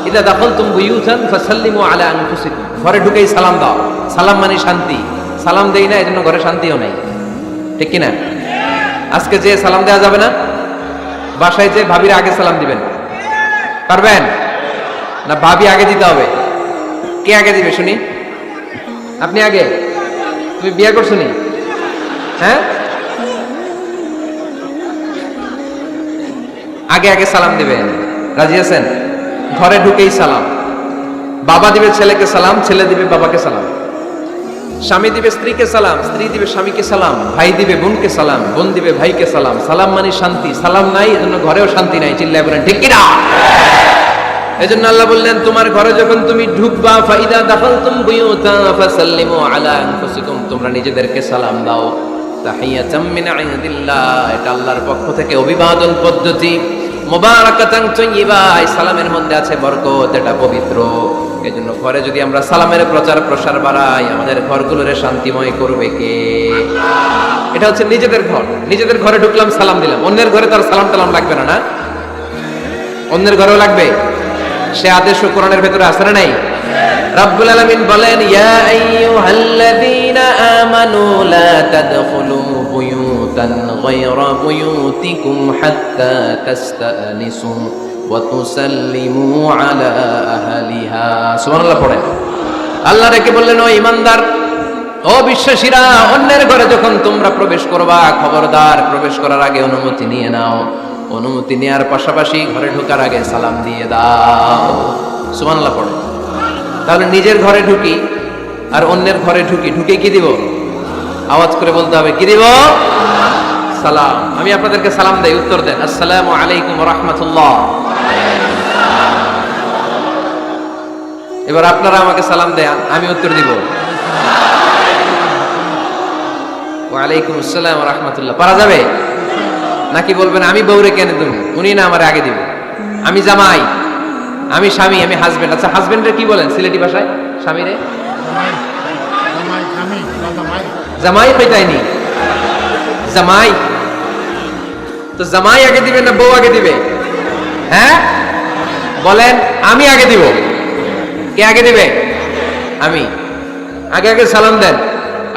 ইদা দাখালতুম বুয়ুতান ফাসাল্লিমু আলা আনফুসিকুম, ঘরে ঢুকেই সালাম দাও। সালাম মানে শান্তি। সালাম দেই না, এজন্য ঘরে শান্তিও নাই। ঠিক কি না? আজকে যে সালাম দেওয়া যাবে না, বাসায় যে ভাবির আগে সালাম দিবেন, পারবেন না? ভাবি আগে দিতে হবে। কে আগে দিবে শুনি? আপনি আগে। তুমি বিয়ে করছো নি? হ্যাঁ, আগে আগে সালাম দিবেন। রাজি আছেন? ঘরে ঢুকেই সালাম। বাবা দিবে ছেলেকে সালাম, ছেলে দিবে বাবাকে সালাম। স্বামী দিবে স্ত্রীকে সালাম, স্ত্রী দিবে স্বামীকে সালাম, ভাই দিবে বোনকে সালাম, বোন দিবে ভাইকে সালাম। সালাম মানে শান্তি। সালাম নাই, এজন্য ঘরেও শান্তি নাই। চিল্লায় বলেন ঠিক কি না? এজন্য আল্লাহ বললেন, তোমার ঘরে যখন তুমি ঢুকবা, ফাইদা দাখালতুম বুয়ুতান ফাসাল্লিমু আলা আনফুসিকুম, তোমরা নিজেদেরকে সালাম দাও। তাহিয়াতাম মিন ইনদিল্লাহ, এটা আল্লাহর পক্ষ থেকে অভিবাদন পদ্ধতি। মুবারাকাতান তাইয়্যিবা, এই সালামের মধ্যে আছে বরকত, এটা পবিত্র। এজন্য ঘরে যদি আমরা সালামের প্রচার প্রসার বাড়াই, আমাদের ঘরগুলোরে শান্তিময় করবে কে? এটা হচ্ছে নিজেদের ঘর। নিজেদের ঘরে ঢুকলাম, সালাম দিলাম। অন্যের ঘরে তার সালাম টালাম লাগবে না, না? অন্যের ঘরেও লাগবে। সে আদেশ কোরআনের ভেতরে আছে না নাই? রাব্বুল আলামিন বলেন, ইয়া আইয়ুহাল্লাযীনা আমানু লা তাদখুলু বুয়ুতান গায়রা বুয়ুতিকুম হাত্তা তাস্তানিসু ওয়া তুসাল্লিমু আলা আহলিহা। সুবহানাল্লাহ পড়েন। আল্লাহ রেখে বললেন, ও ঈমানদার, ও বিশ্বাসীরা, অন্যের ঘরে যখন তোমরা প্রবেশ করবা, খবরদার প্রবেশ করার আগে অনুমতি নিয়ে নাও। অনুমতি নেওয়ার পাশাপাশি ঘরে ঢোকার আগে সালাম দিয়ে দাও। সুবহানাল্লাহ পড়ে। তাহলে নিজের ঘরে ঢুকি আর অন্যের ঘরে ঢুকি, ঢুকে কি দিব? আওয়াজ করে বলতে হবে, কি দিব? সালাম। আমি আপনাদেরকে সালাম দেই, উত্তর দেন, আসসালামু আলাইকুম ওয়া রাহমাতুল্লাহ। এবার আপনারা আমাকে সালাম দেন, আমি উত্তর দিব, ওয়া আলাইকুম আসসালাম ওয়া রাহমাতুল্লাহ। পারা যাবে নাকি বলবেন আমি বউরে কেন দেব, উনি না আমার আগে দিব? আমি জামাই, আমি স্বামী, আমি হাজবেন্ড। আচ্ছা, হাজবেন্ডের কি বলেন সিলেটি ভাষায়? স্বামীরে জামাই পেটাইনি, জামাই। তো জামাই আগে দিবে না বউ আগে দিবে? হ্যাঁ বলেন, আমি আগে দিব। কে আগে দিবে? আমি। আগে আগে সালাম দেন।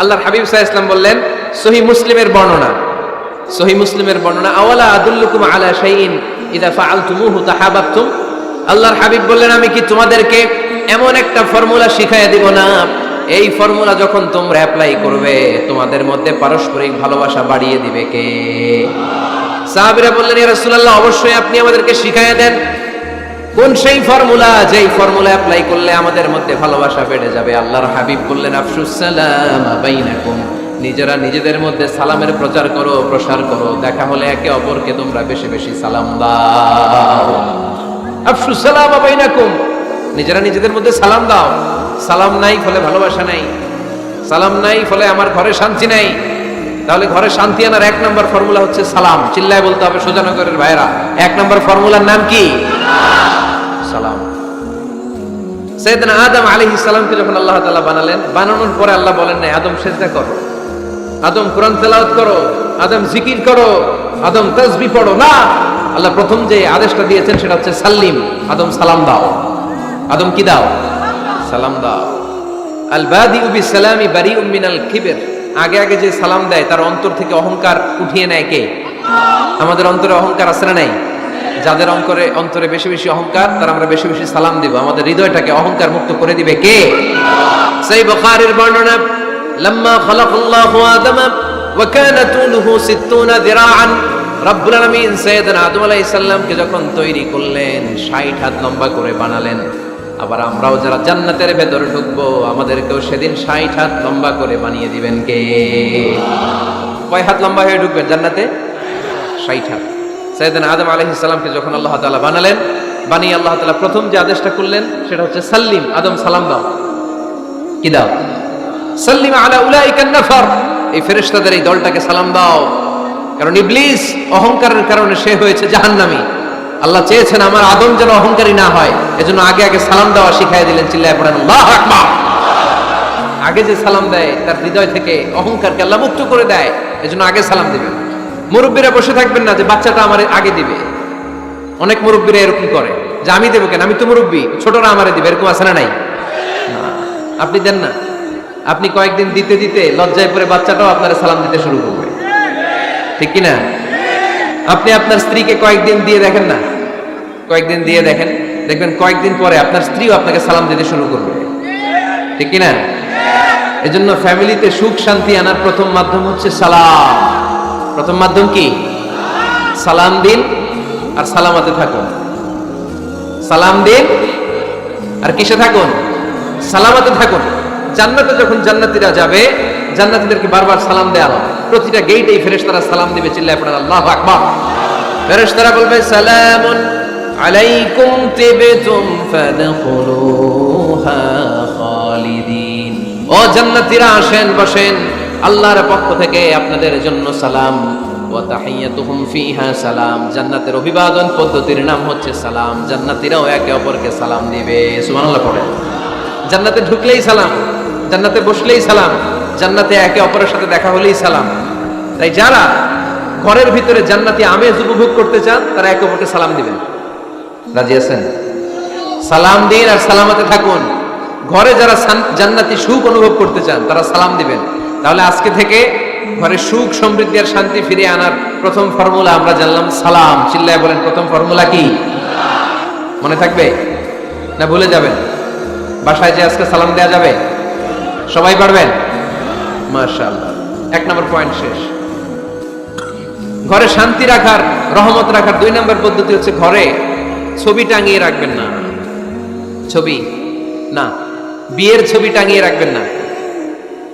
আল্লাহর হাবিব সাল্লাল্লাহু আলাইহি ওয়াসাল্লাম বললেন, সহিহ মুসলিমের বর্ণনা, সহিহ মুসলিমের বর্ণনা, আওয়ালা আদুল্লুকুম আলা শাইইন ইযা ফাআলতুমুহু তাহাবাবতুম। আল্লাহর হাবিব বললেন, আমি কি তোমাদেরকে এমন একটা ফর্মুলা শিখাইয়া দিব না, এই ফর্মুলা যখন তোমরা অ্যাপ্লাই করবে, তোমাদের মধ্যে পারস্পরিক ভালোবাসা বাড়িয়ে দিবে কে? সাহাবীরা বললেন, ইয়া রাসূলুল্লাহ, অবশ্যই আপনি আমাদেরকে শিখাইয়া দেন। কোন সেই ফর্মুলা, যেই ফর্মুলা অ্যাপ্লাই করলে আমাদের মধ্যে ভালোবাসা বেড়ে যাবে? আল্লাহর হাবিব বললেন, আফশুস সালাম বাইনাকুম, নিজেরা নিজেদের মধ্যে সালামের প্রচার করো, প্রসার করো। দেখা হলে একে অপরকে তোমরা বেশি বেশি সালাম দাও। আফশুস সালাম বাইনাকুম, নিজেরা নিজেদের মধ্যে সালাম দাও। সালাম নাই ফলে ভালোবাসা নাই, সালাম নাই ফলে আমার ঘরে শান্তি নাই। তাহলে ঘরে শান্তি আনার এক নম্বর ফর্মুলা হচ্ছে সালাম। চিল্লায় বলতে হবে সোজানগরের ভাইরা, এক নম্বর ফর্মুলার নাম কি? সালাম। সাইয়েদনা আদম আলাইহিস সালামকে যখন আল্লাহ তাআলা বানালেন, বানানোর পরে আল্লাহ বলেন না আদম সিজদা করো, আদম কোরআন তেলাওয়াত করো, আদম জিকির করো, আদম তাসবিহ পড়ো, না। আল্লাহ প্রথম যে আদেশটা দিয়েছেন সেটা হচ্ছে সাল্লিম, আদম সালাম দাও। আদম কি দাও? সালাম দাও। আল বাদিউ বিসালামি বারিউম মিনাল কিবর, আগে আগে যে সালাম দেয় তার অন্তর থেকে অহংকার উঠিয়ে নেয় কে? আমাদের অন্তরে অহংকার আছে না নাই? যাদের অন্তরে বেশি বেশি অহংকার, তারা আমরা বেশি বেশি সালাম দিব। আমাদের হৃদয়টাকে অহংকার মুক্ত করে দিবে কে? সেই বুখারীর বর্ণনা, লাম্মা খালাকাল্লাহু আদামা ওয়া কানা তুলুহু 60 যিরাআন, রব্বুল আলামিন সাইয়েদনা আদম আলাইহিস সালামকে যখন তৈরি করলেন 60 হাত লম্বা করে বানালেন। আবার আমরাও যারা জান্নাতের ভেতরে ঢুকবো, আমাদেরকেও সেদিন 60 হাত লম্বা করে বানিয়ে দিবেন কে? কয় হাত লম্বা হয়ে ঢুকবেন জান্নাতে? 60 হাত। সাইয়েদনা আদম আলাইহিস সালামকে যখন আল্লাহ তাআলা বানালেন, বানিয়ে আল্লাহ তাআলা প্রথম যে আদেশটা করলেন সেটা হচ্ছে সাল্লিম, আদম সালাম দাও। কি দাও? সাল্লিম আলা উলাইকান নাফার, এই ফেরেশতাদের এই দলটাকে সালাম দাও। কারণ ইবলিস অহংকারের কারণে সে হয়েছে জাহান্নামী। আল্লাহ চেয়েছেন আমার আদম যেন অহংকারী না হয়, এজন্য আগে আগে সালাম দেওয়া শিখাই দিলেন। চিল্লায় পড়েন আল্লাহু আকবার। আগে যে সালাম দেয় তার হৃদয় থেকে অহংকারকে আল্লাহ মুক্ত করে দেয়, এজন্য আগে সালাম দিবেন। মুরব্বীরা বসে থাকবেন না যে বাচ্চাটা আমার আগে দিবে। অনেক মুরব্বীরা এরকম করে যে আমি দেবো কেন, আমি তো মুরব্বী, ছোটরা আমারে দিবে, এরকম আছে না নাই? আপনি দেন না। আপনি কয়েকদিন দিতে দিতে লজ্জায় পড়ে বাচ্চাটাও আপনারা সালাম দিতে শুরু করবে, ঠিক কিনা? আপনি আপনার স্ত্রীকে কয়েকদিন দিয়ে দেখেন না, কয়েকদিন দিয়ে দেখেন, দেখবেন কয়েকদিন পরে আপনার স্ত্রীও আপনাকে সালাম দিতে শুরু করবে, ঠিক কিনা? এজন্য ফ্যামিলিতে সুখ শান্তি আনার প্রথম মাধ্যম হচ্ছে সালাম। প্রথম মাধ্যম কি? সালাম দিন আর সালামাতে থাকুন। সালাম দিন আর কিসে থাকুন? সালামাতে থাকুন। জান্নাতে যখন জান্নাতীরা যাবে, জান্নাতীদেরকে বারবার সালাম দেয়া হবে। প্রতিটা গেটেই ফেরেশতারা সালাম দিবে। চিল্লায় পড়েন আল্লাহু আকবার। ফেরেশতারা বলবে সালামুন আলাইকুম তিবতুম ফাদখুলুহা খালিদিন। ও জান্নাতীরা আসেন, বসেন, আল্লাহর পক্ষ থেকে আপনাদের জন্য সালাম। ওয়া তাহিয়াতুহুম ফিহা সালাম। জান্নাতের অভিবাদন পদ্ধতির নাম হচ্ছে সালাম। জান্নাতীরাও একে অপরকে সালাম দিবে। সুবহানাল্লাহ পড়েন। জান্নাতে ঢুকলেই সালাম, জান্নাতে বসলেই সালাম, জান্নাতে একে অপরের সাথে দেখা হলেই সালাম। তাই যারা ঘরের ভিতরে জান্নাতি আমেজ উপভোগ করতে চান তারা একে অপরকে সালাম দিবেন। রাজি আছেন? সালাম দিন আর সালামাতে থাকুন। ঘরে যারা জান্নাতি সুখ অনুভব করতে চান তারা সালাম দিবেন। তাহলে আজকে থেকে ঘরে সুখ, সমৃদ্ধি আর শান্তি ফিরিয়ে আনার প্রথম ফর্মুলা আমরা জানলাম সালাম। চিল্লায় বলেন প্রথম ফর্মুলা কি? মনে থাকবে না ভুলে যাবেন? বাসায় যে আজকে সালাম দেয়া যাবে? সবাই পারবেন? মাশাআল্লাহ। 1 নম্বর পয়েন্ট শেষ। ঘরে শান্তি রাখার, রহমত রাখার 2 নম্বর পদ্ধতি হচ্ছে ঘরে ছবি টাঙিয়ে রাখবেন না। ছবি না, বিয়ের ছবি টাঙিয়ে রাখবেন না।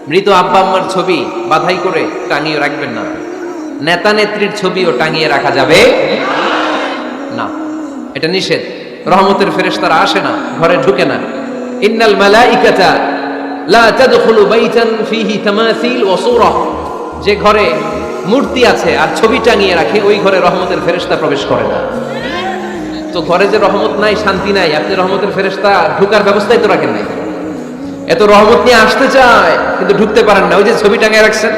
মৃত আব্বা আম্মার ছবি বাধাই করে টাঙিয়ে রাখবেন না। নেতা নেত্রীর ছবিও টাঙিয়ে রাখা যাবে না, এটা নিষেধ। রহমতের ফেরেশতারা আসে না, ঘরে ঢুকে না। ইন্নাল মালাইকাতা লা তাদখুলু বাইতান ফিহি তামাসিল ওয়া সূরা। যে ঘরে মূর্তি আছে আর ছবি টাঙিয়ে রাখে, ওই ঘরে রহমতের ফেরেশতা প্রবেশ করে না। তো ঘরে যে রহমত নাই, শান্তি নাই, আপনি রহমতের ফেরেশতা ঢুকার ব্যবস্থাই তো রাখেন নাই। এত রহমত নিয়ে আসতে চায় কিন্তু ঢুকতে পারেন না, ওই যে ছবি টাঙিয়ে রাখছেন।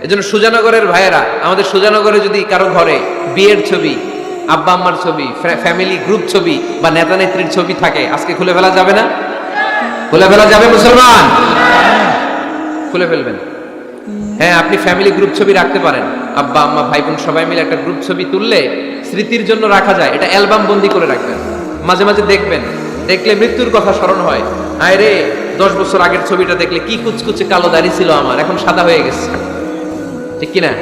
এজন্য সুজানগরের ভাইয়েরা, আমাদের সুজানগরে যদি কারো ঘরে বিয়ের ছবি, আব্বা আম্মার ছবি, ফ্যামিলি গ্রুপ ছবি বা নেতা নেত্রীর ছবি থাকে, আজকে খুলে ফেলা যাবে না? খুলে ফেলা যাবে মুসলমান? খুলে ফেলবেন। হ্যাঁ, আপনি ফ্যামিলি গ্রুপ ছবি রাখতে পারেন। আব্বা আম্মা ভাই বোন সবাই মিলে একটা গ্রুপ ছবি তুললে স্মৃতির জন্য রাখা যায়। এটা অ্যালবাম বন্দি করে রাখবেন। মাঝে মাঝে দেখবেন, দেখলে মৃত্যুর কথা স্মরণ হয়। আয় রে, 10 বছর আগের ছবিটা দেখলে কি কুচকুচে কালো দাড়ি ছিল আমার, এখন সাদা হয়ে গেছে, ঠিক কিনা?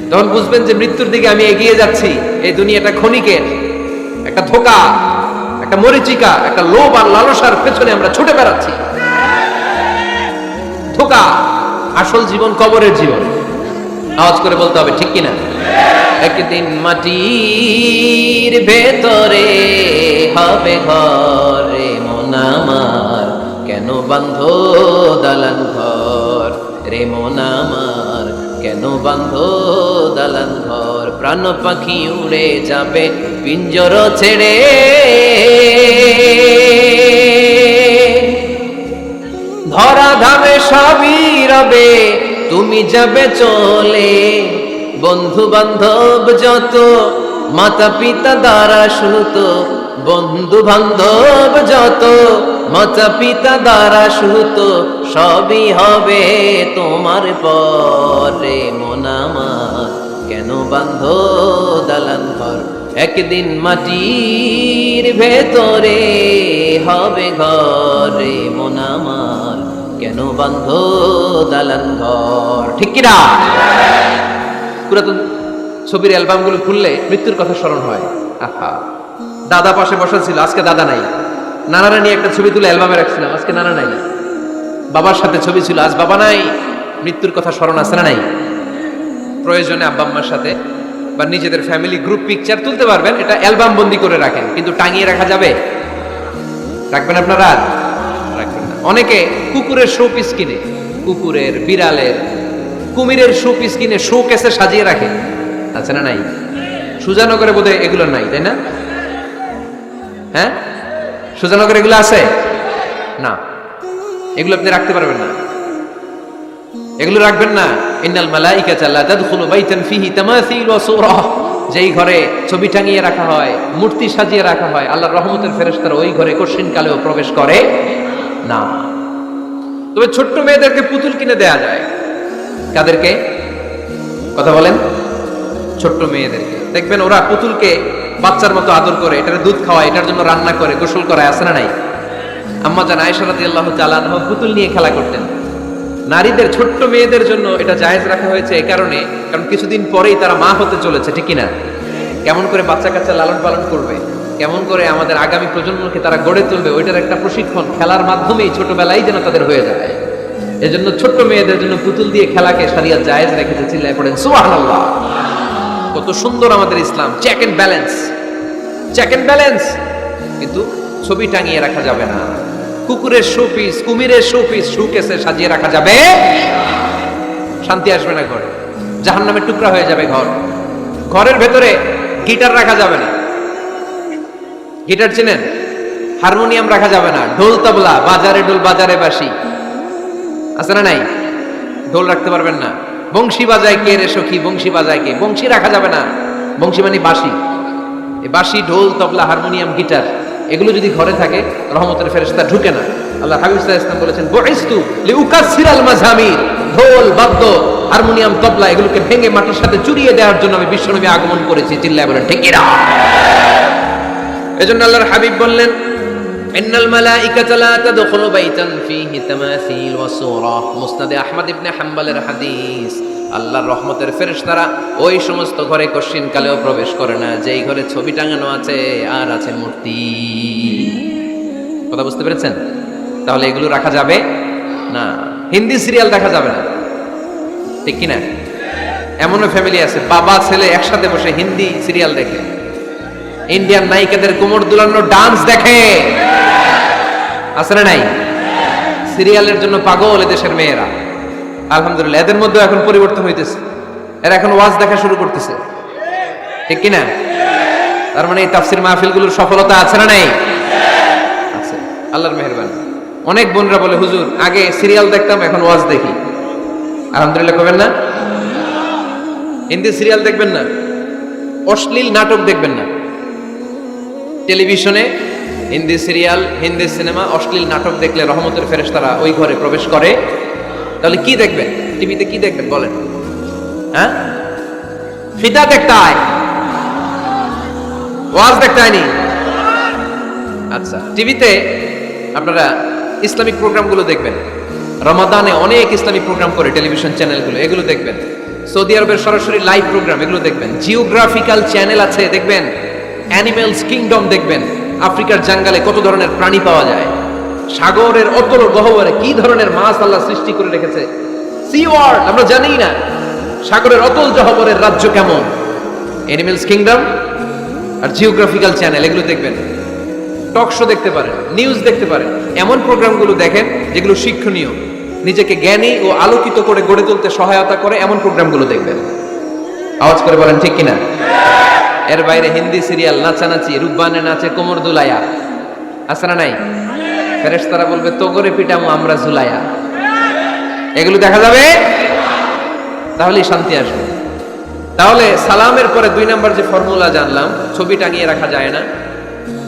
তখন বুঝবেন যে মৃত্যুর দিকে আমি এগিয়ে যাচ্ছি। এই দুনিয়াটা ক্ষণিকের, একটা ধোঁকা, একটা মরিচিকা, একটা লোভ আর লালসার পেছনে আমরা ছুটে বেড়াচ্ছি। ধোঁকা, আসল জীবন কবরের জীবন। আওয়াজ করে বলতে হবে, ঠিক কিনা? একদিন মাটির ভেতরে হবে ঘরে মন আমার, কেন বাঁধো দালান ঘর রে মন আমার, কেন বাঁধো দালান ঘর। প্রাণ পাখি উড়ে যাবে পিঞ্জর ছেড়ে, ধরা ধামে সবই রবে তুমি যাবে চলে। বন্ধু বান্ধব যত, মাতা পিতা দ্বারা সুত, বন্ধু বান্ধব যত, মাতা পিতা দ্বারা সুত, সবই হবে তোমার পরে। মন আমার কেন বান্ধ দালান ঘর, একদিন মাটির ভেতরে হবে ঘরে। মন আমার কেন বান্ধ দালান ঘর। ঠিক কিনা? পুরাতন ছবির অ্যালবামগুলো খুললে মৃত্যুর কথা স্মরণ হয়। আহা, দাদা পাশে বসা ছিল, আজকে দাদা নাই। নানারা নিয়ে একটা ছবি তুলে অ্যালবামে রাখছিলাম, আজকে নানা নাই। বাবার সাথে ছবি ছিল, আজ বাবা নাই। মৃত্যুর কথা স্মরণ আছে না নাই? প্রয়োজনে আব্বা আম্মার সাথে বা নিজেদের ফ্যামিলি গ্রুপ পিকচার তুলতে পারবেন, এটা অ্যালবাম বন্দি করে রাখেন, কিন্তু টাঙিয়ে রাখা যাবে? রাখবেন আপনারা? রাখবেন না। অনেকে কুকুরের শো পিস কিনে, কুকুরের, বিড়ালের, কুমিরের শো পিস কিনে শো কেসে সাজিয়ে রাখে, আছে না নাই? সুজানগরে বোধহয় এগুলো নাই, তাই না? হ্যাঁ, সুজানগরে এগুলো আছে না? এগুলো আপনি রাখতে পারবেন না, এগুলো রাখবেন না। ইন্নাল মালাইকাতা লা তাদখুলু বাইতান ফিহি তামাসিল ওয়া সূরা, যেই ঘরে ছবি টাঙিয়ে রাখা হয়, মূর্তি সাজিয়ে রাখা হয়, আল্লাহর রহমতের ফেরেশতারা ওই ঘরে কশিন কালেও প্রবেশ করে না। তবে ছোট্ট মেয়েদেরকে পুতুল কিনে দেয়া যায়। কাদেরকে কথা বলেন? ছোট্ট মেয়েদেরকে দেখবেন ওরা পুতুলকে বাচ্চার মতো আদর করে, এটার দুধ খাওয়ায়, এটার জন্য রান্না করে, গোসল করায়, আছে না নাই? আম্মা জান আয়েশা রাদিয়াল্লাহু তাআলা আনহা পুতুল নিয়ে খেলা করতেন। নারীদের, ছোট্ট মেয়েদের জন্য এটা জায়েজ রাখা হয়েছে এই কারণে, কারণ কিছুদিন পরেই তারা মা হতে চলেছে, ঠিক কিনা? কেমন করে বাচ্চা কাচ্চা লালন পালন করবে, কেমন করে আমাদের আগামী প্রজন্মকে তারা গড়ে তুলবে, ওইটার একটা প্রশিক্ষণ খেলার মাধ্যমেই ছোটবেলায় যেন তাদের হয়ে যায়। এজন্য ছোট্ট মেয়েদের জন্য পুতুল দিয়ে খেলাকে শরিয়ত জায়েজ রেখেছে। চিল্লায় পড়েন সুবহানাল্লাহ। কত সুন্দর আমাদের ইসলাম, check and balance, check and balance. কিন্তু ছবি টাঙিয়ে রাখা যাবে না। কুকুরের শোপিস, কুমিরের শোপিস শোকেসে সাজিয়ে রাখা যাবে, শান্তি আসবে না ঘরে, জাহান্নামের টুকরা হয়ে যাবে ঘর। ঘরের ভেতরে গিটার রাখা যাবে না। গিটার চেনেন? হারমোনিয়াম রাখা যাবে না। ঢোল তবলা, বাজারে ঢোল বাজারে বাঁশি, আছে না নাই? ঢোল রাখতে পারবেন না। বংশী বাজায় কে রে সখী, বংশী বাজায় কে? বংশী রাখা যাবে না। বংশী মানে বাঁশি। এই বাঁশি, ঢোল, তবলা, হারমোনিয়াম, গিটার, এগুলো যদি ঘরে থাকে রহমতের ফেরেশতা ঢুকে না। আল্লাহ হাবিব সাল্লাল্লাহু আলাইহি ওয়াসাল্লাম বলেছেন, বুইস্তু লিউকাসসিরাল মাযামির, ঢোল, বাদ্য, হারমোনিয়াম, তবলা এগুলোকে ভেঙে মাটির সাথে চুরিয়ে দেওয়ার জন্য আমি বিশ্বনবী আগমন করেছি। চিল্লায় বলেন ঠিক কিনা? এজন্য আল্লাহর হাবিব বললেন, ইন্নাল মালাইকাতা লা তাদখুলু বাইতান ফীহি তামাসিল ওয়া সূরা। মুসনাদে আহমদ ইবনে হাম্বলের হাদিস। আল্লাহর রহমতের ফেরেশতারা ওই সমস্ত ঘরে কশিন কালেও প্রবেশ করে না যেই ঘরে ছবি টাঙানো আছে আর আছে মূর্তি। কথা বুঝতে পেরেছেন? তাহলে এগুলো রাখা যাবে না। হিন্দি সিরিয়াল দেখা যাবে না, ঠিক কিনা? এমনও ফ্যামিলি আছে বাবা ছেলে একসাথে বসে হিন্দি সিরিয়াল দেখে, ইন্ডিয়ান নায়িকাদের কোমর দুলানো ডান্স দেখে, আছে না নাই? সিরিয়ালের জন্য পাগল এদেশের মেয়েরা। আলহামদুলিল্লাহ, এদের মধ্যে এখন পরিবর্তন হইতেছে। এরা এখন ওয়াজ দেখা শুরু করতেছে, ঠিক কিনা? তার মানে এই তাফসির মাহফিলগুলোর সফলতা আছে না নাই? আছে, আল্লাহর মেহেরবানি। অনেক বোনরা বলে, হুজুর আগে সিরিয়াল দেখতাম, এখন ওয়াজ দেখি। আলহামদুলিল্লাহ করবেন না? হিন্দি সিরিয়াল দেখবেন না, অশ্লীল নাটক দেখবেন না। টেলিভিশনে হিন্দি সিরিয়াল, হিন্দি সিনেমা, অশ্লীল নাটক দেখলে রহমতের ফেরেশতারা ওই ঘরে প্রবেশ করে। তাহলে কি দেখবেন? টিভিতে কি দেখবেন বলেন? হ্যাঁ, ফিদা দেখতে হয়, ওয়াজ দেখতে হয়নি। আচ্ছা, টিভিতে আপনারা ইসলামিক প্রোগ্রামগুলো দেখবেন। রমাদানে অনেক ইসলামিক প্রোগ্রাম করে টেলিভিশন চ্যানেলগুলো, এগুলো দেখবেন। সৌদি আরবের সরাসরি লাইভ প্রোগ্রাম, এগুলো দেখবেন। জিওগ্রাফিক্যাল চ্যানেল আছে, দেখবেন। অ্যানিমেলস কিংডম দেখবেন। আফ্রিকার জঙ্গলে কত ধরনের প্রাণী পাওয়া যায়, সাগরের অতল গহ্বরে কি ধরনের মাছ আল্লাহ সৃষ্টি করে রেখেছে, সি ওয়ার্ল্ড আমরা জানি না, সাগরের অতল গহ্বরের রাজ্য কেমন। অ্যানিমেলস কিংডম আর জিওগ্রাফিক্যাল চ্যানেল, এগুলো দেখবেন। টক শো দেখতে পারেন, নিউজ দেখতে পারেন। এমন প্রোগ্রামগুলো দেখেন যেগুলো শিক্ষণীয়, নিজেকে জ্ঞানী ও আলোকিত করে গড়ে তুলতে সহায়তা করে, এমন প্রোগ্রামগুলো দেখবেন। আওয়াজ করে বলেন ঠিক কিনা? এর বাইরে হিন্দি সিরিয়াল, নাচানাচি, রূপবানে নাচে কোমর দুলাইয়া, আছে না নাই? ফেরেশতারা বলবে তো করে পিটামু আমরা ঝুলাইয়া। এগুলো দেখা যাবে, তাহলেই শান্তি আসবে। তাহলে সালামের পরে 2 নাম্বার যে ফর্মুলা জানলাম, ছবি টাঙিয়ে রাখা যায় না,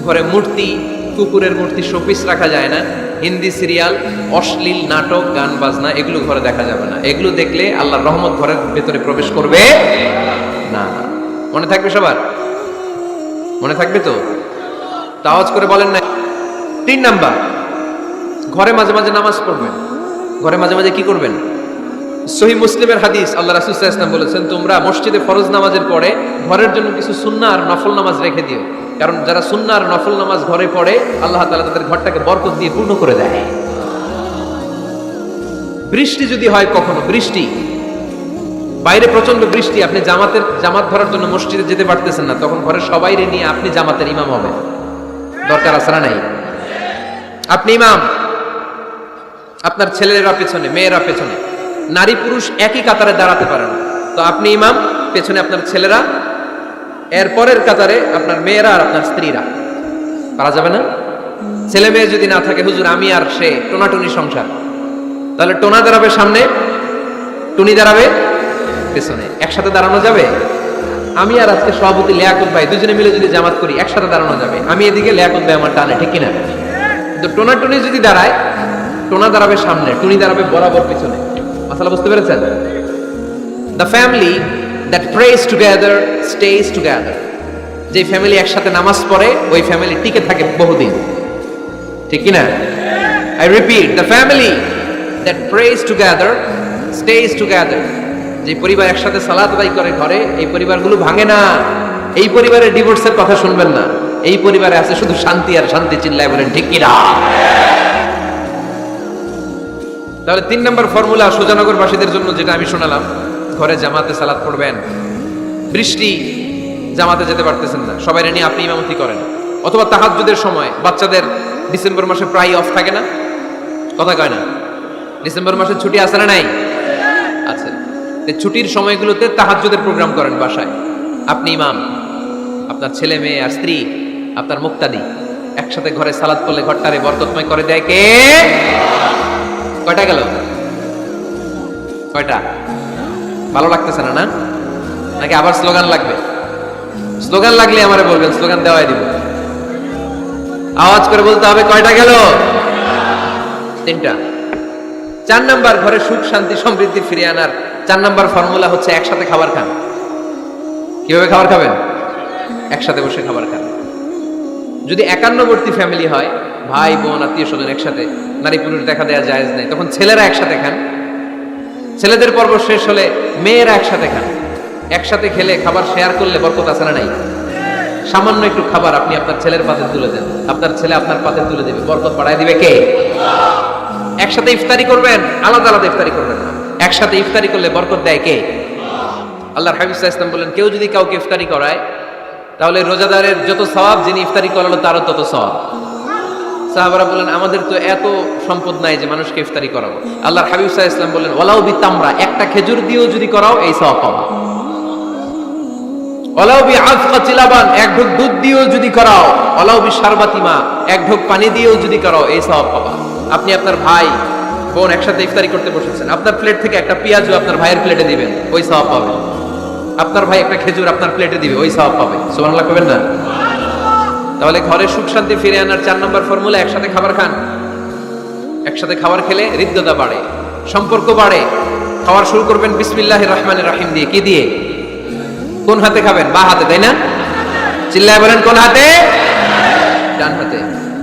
ঘরে মূর্তি, কুকুরের মূর্তি, শোপিস রাখা যায় না। হিন্দি সিরিয়াল, অশ্লীল নাটক, গান বাজনা এগুলো ঘরে দেখা যাবে না। এগুলো দেখলে আল্লাহর রহমত ঘরের ভেতরে প্রবেশ করবে না। মনে থাকবে সবার? মনে থাকবে তো? আওয়াজ করে বলেন না। 3 নাম্বার, ঘরে মাঝে মাঝে নামাজ পড়বেন। ঘরে মাঝে মাঝে কি করবেন? সহিহ মুসলিমের হাদিস, আল্লাহ রাসূল সাল্লাল্লাহু আলাইহি ওয়াসাল্লাম বলেছেন, তোমরা মসজিদে ফরজ নামাজের পরে ঘরের জন্য কিছু সুন্নাহ আর নফল নামাজ রেখে দিও। কারণ যারা সুন্নাহ আর নফল নামাজ ঘরে পড়ে, আল্লাহ তাআলা তাদের ঘরটাকে বরকত দিয়ে পূর্ণ করে দেয়। বৃষ্টি যদি হয়, কখনো বৃষ্টি, বাইরে প্রচন্ড বৃষ্টি, আপনি জামাত ধরার জন্য মসজিদে যেতে পারতেছেন না, তখন ঘরের সবাইরে নিয়ে আপনি জামাতের ইমাম হবেন। দরকার আছে না নাই? আপনি ইমাম, আপনার ছেলেরা পেছনে, মেয়েরা পেছনে, নারী পুরুষ একই কাতারে দাঁড়াতে পারে না, তো আপনি ইমাম, পেছনে আপনার ছেলেরা, এর পরের কাতারে আপনার মেয়েরা আর আপনার স্ত্রীরা। পারা যাবে না? ছেলে মেয়ে যদি না থাকে, হুজুর আমি আর সে টোনাটুনি সংসার, তাহলে টোনা দাঁড়াবে সামনে, টুনি দাঁড়াবে পেছনে। একসাথে দাঁড়ানো যাবে? আমি আর আজকে সভাপতি লিয়াকত ভাই দুজনে মিলে যদি জামাত করি, একসাথে দাঁড়ানো যাবে। আমি এদিকে, লিয়াকত ভাই আমার টানে, ঠিক কিনা? কিন্তু টোনা টুনি যদি দাঁড়ায়, টোনা দাঁড়াবে সামনে, টুনি দাঁড়াবে বরাবর পিছনে। মাসালা বুঝতে পেরেছেন? The family that prays together stays together. যে ফ্যামিলি একসাথে নামাজ পড়ে, ওই ফ্যামিলি টিকে থাকে বহুদিন, ঠিক কিনা? I repeat, the family that prays together stays together. যে পরিবার একসাথে সালাত আদায় করে ঘরে, এই পরিবারগুলো ভাঙে না। এই পরিবারে ডিভোর্সের কথা শুনবেন না। এই পরিবারে আছে শুধু শান্তি আর শান্তি। চিল্লায় বলেন ঠিক কিনা? তাহলে 3 নম্বর ফর্মুলা সুজানগরবাসীদের জন্য, যেটা আমি শোনালাম, ঘরে জামাতে সালাত পড়বেন। বৃষ্টি, জামাতে যেতে পারতেছেন না, সবাই নিয়ে আপনি ইমামতি করেন। অথবা তাহাজ্জুদের সময়, বাচ্চাদের ডিসেম্বর মাসে প্রায় অফ থাকে না? কথা কয় না? ডিসেম্বর মাসে ছুটি আছে না নাই? আছে। ছুটির সময়গুলোতে তাহাজ্জুদের প্রোগ্রাম করেন বাসায়। আপনি ইমাম, আপনার ছেলে মেয়ে আর স্ত্রী, আপনার মুক্তাদি, একসাথে ঘরে সালাত পড়লে ঘরটারে বরকতময় করে দেয় কে? কয়টা গেল? কয়টা? ভালো লাগতেছে না? না নাকি আবার স্লোগান লাগবে? স্লোগান লাগলে আমারে বলবেন, স্লোগান দেওয়াই দিব। আওয়াজ করে বলতে হবে, কয়টা গেল? 3টা। 4 নাম্বার, ঘরে সুখ শান্তি সমৃদ্ধি ফিরিয়ে আনার 4 নাম্বার ফর্মুলা হচ্ছে একসাথে খাবার খান। কিভাবে খাবার খাবেন? একসাথে বসে খাবার খান। যদি একান্নবর্তী ফ্যামিলি হয়, ভাই বোন আত্মীয় স্বজন একসাথে, নারী পুরুষ দেখা দেওয়া জায়েজ নেই, তখন ছেলেরা একসাথে খান। ছেলেদের পর্ব শেষ হলে মেয়েরা একসাথে খান। একসাথে খেলে, খাবার শেয়ার করলে বরকত আছে না নাই? সামান্য একটু খাবার আপনি আপনার ছেলের পাতে তুলে দেন, আপনার ছেলে আপনার পাতে তুলে দেবে, বরকত বাড়ায় দিবে কে? একসাথে ইফতারি করবেন, আলাদা আলাদা ইফতারি করবেন না। একসাথে ইফতারি করলে বরকত দেয় কে? আল্লাহর হাবিব সাল্লাল্লাহু আলাইহি ওয়াসাল্লাম বলেন, কেউ যদি কাউকে ইফতারি করায়, তাহলে রোজাদারের যত সওয়াব, যিনি ইফতারি করালো তারও তত সওয়াব। সাহাবারা বলেন, আমাদের তো এত সম্পদ নাই যে মানুষকে ইফতারি করাবো। আল্লাহর হাবিব সাল্লাল্লাহু আলাইহি ওয়াসাল্লাম বলেন, ওয়ালাউ বিতামরা, একটা খেজুর দিয়েও যদি করাও এই সওয়াব পাবা। ওয়ালাউ বিআফকা তিলাবান, এক ঢোক দুধ দিয়েও যদি করাও, ওয়ালাউ বিশারবাতিমা, এক ঢোক পানি দিয়েও যদি করাও, এই সওয়াব পাবা। আপনি আপনার ভাই বোন একসাথে ইফতারি করতে বসেছেন, আপনার প্লেট থেকে একটা পেঁয়াজও আপনার ভাইয়ের প্লেটে দিবেন, ওই সওয়াব পাবেন। আপনার ভাই একটা খেজুর আপনার প্লেটে দিবে, ওই সওয়াব পাবে। সুবহানাল্লাহ কইবেন না? তাহলে ঘরে সুখ শান্তি ফিরে আনার 4 নম্বর ফর্মুলা, একসাথে খাবার খান। একসাথে খাবার খেলে হৃদ্যতা বাড়ে, সম্পর্ক বাড়ে। খাবার শুরু করবেন বিসমিল্লাহির রহমানির রহিম দিয়ে। কি দিয়ে? কোন হাতে খাবেন? বা হাতে, তাই না? চিল্লায় বলেন, কোন হাতে? ডান হাতে।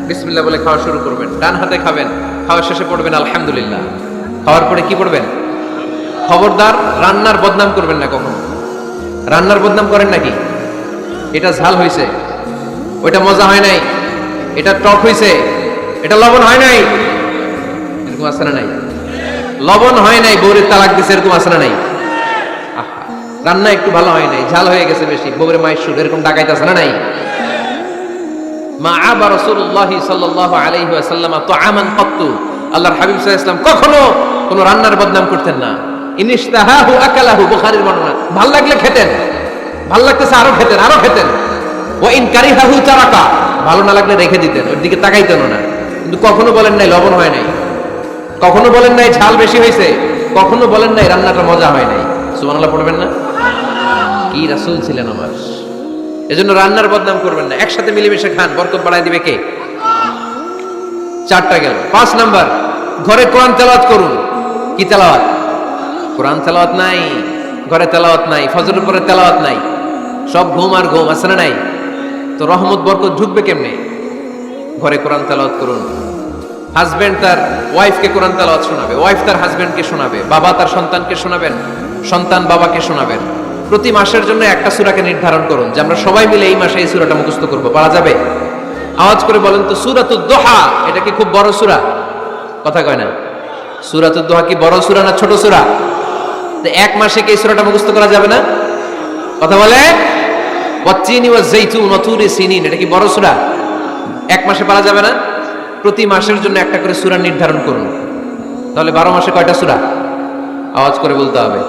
বিসমিল্লাহ বলে খাওয়া শুরু করবেন, ডান হাতে খাবেন। খাওয়ার শেষে পড়বেন আলহামদুলিল্লাহ। খাওয়ার পরে কি পড়বেন? খবরদার রান্নার বদনাম করবেন না কখনো। রান্নার বদনাম করেন নাকি? এটা ঝাল হয়েছে, ওইটা মজা হয় নাই, এটা টক হয়েছে, এটা লবণ হয় নাই, এরকম আছে না নাই? লবণ হয় নাই, বউরের তালাক দিছে, এরকম আছে না নাই? আহা, রান্না একটু ভালো হয় নাই, ঝাল হয়ে গেছে বেশি, বউরে মায়ের সুর, এরকম ডাকাইতে আছে না নাই? মা আবা রাসূলুল্লাহ সাল্লাল্লাহু আলাইহি ওয়াসাল্লাম তুআমান কাত্তু, আল্লাহর হাবিব সাল্লাল্লাহু আলাইহি ওয়াসাল্লাম কখনো কোনো রান্নার বদনাম করতেন না। ইনিশতাহাহু আকালাহু, বুখারীর বর্ণনা। ভাল লাগলে খেতেন, ভাল লাগতেছে আরো খেতেন, আরো খেতেন। ওয়া ইন কারিহাহু তারাকা, ভালো না লাগলে রেখে দিতেন, ওর দিকে তাকাইতেন না। কিন্তু কখনো বলেন নাই লবণ হয় নাই, কখনো বলেন নাই ঝাল বেশি হয়েছে, কখনো বলেন নাই রান্নাটা মজা হয় নাই। সুবহানাল্লাহ পড়বেন না? কি রাসূল ছিলেন আমার! এজন্য রান্নার বদনাম করবেন না, একসাথে মিলেমিশে খান, বরকত বাড়ায় দিবে কে? 4টা গেল। 5 নাম্বার, ঘরে কোরআন তেলাওয়াত করুন। কি তেলাওয়াত? কোরআন তেলাওয়াত নাই, ঘরে তেলাওয়াত নাই, ফজরের পরে তেলাওয়াত নাই, সব ঘুম আর ঘুম, আছে না নাই? তো রহমত বরকত ঢুকবে কেমনে? ঘরে কোরআন তেলাওয়াত করুন। হাজবেন্ড তার ওয়াইফকে কোরআন তেলাওয়াত শোনাবে, ওয়াইফ তার হাজবেন্ডকে শোনাবে, বাবা তার সন্তানকে শোনাবেন, সন্তান বাবাকে শোনাবেন। প্রতি মাসের জন্য একটা সূরাকে নির্ধারণ করুন যে আমরা সবাই মিলে এই মাসে এই সূরাটা মুখস্থ করব। পারা যাবে? আওয়াজ করে বলেন তো, সূরাতুদ দোহা এটা কি খুব বড় সূরা? কথা কয় না। সূরাতুদ দোহা কি বড় সূরা না ছোট সূরা? তো এক মাসে কি এই সূরাটা মুখস্থ করা যাবে না? কথা বলে। ওয়াত্তিনি ওয়াজ-যাইতুন ওয়া তুরি সিনিন, এটা কি বড় সূরা? এক মাসে পারা যাবে না? প্রতি মাসের জন্য একটা করে সূরা নির্ধারণ করুন। তাহলে 12 মাসে কয়টা সূরা? আওয়াজ করে বলতে হবে,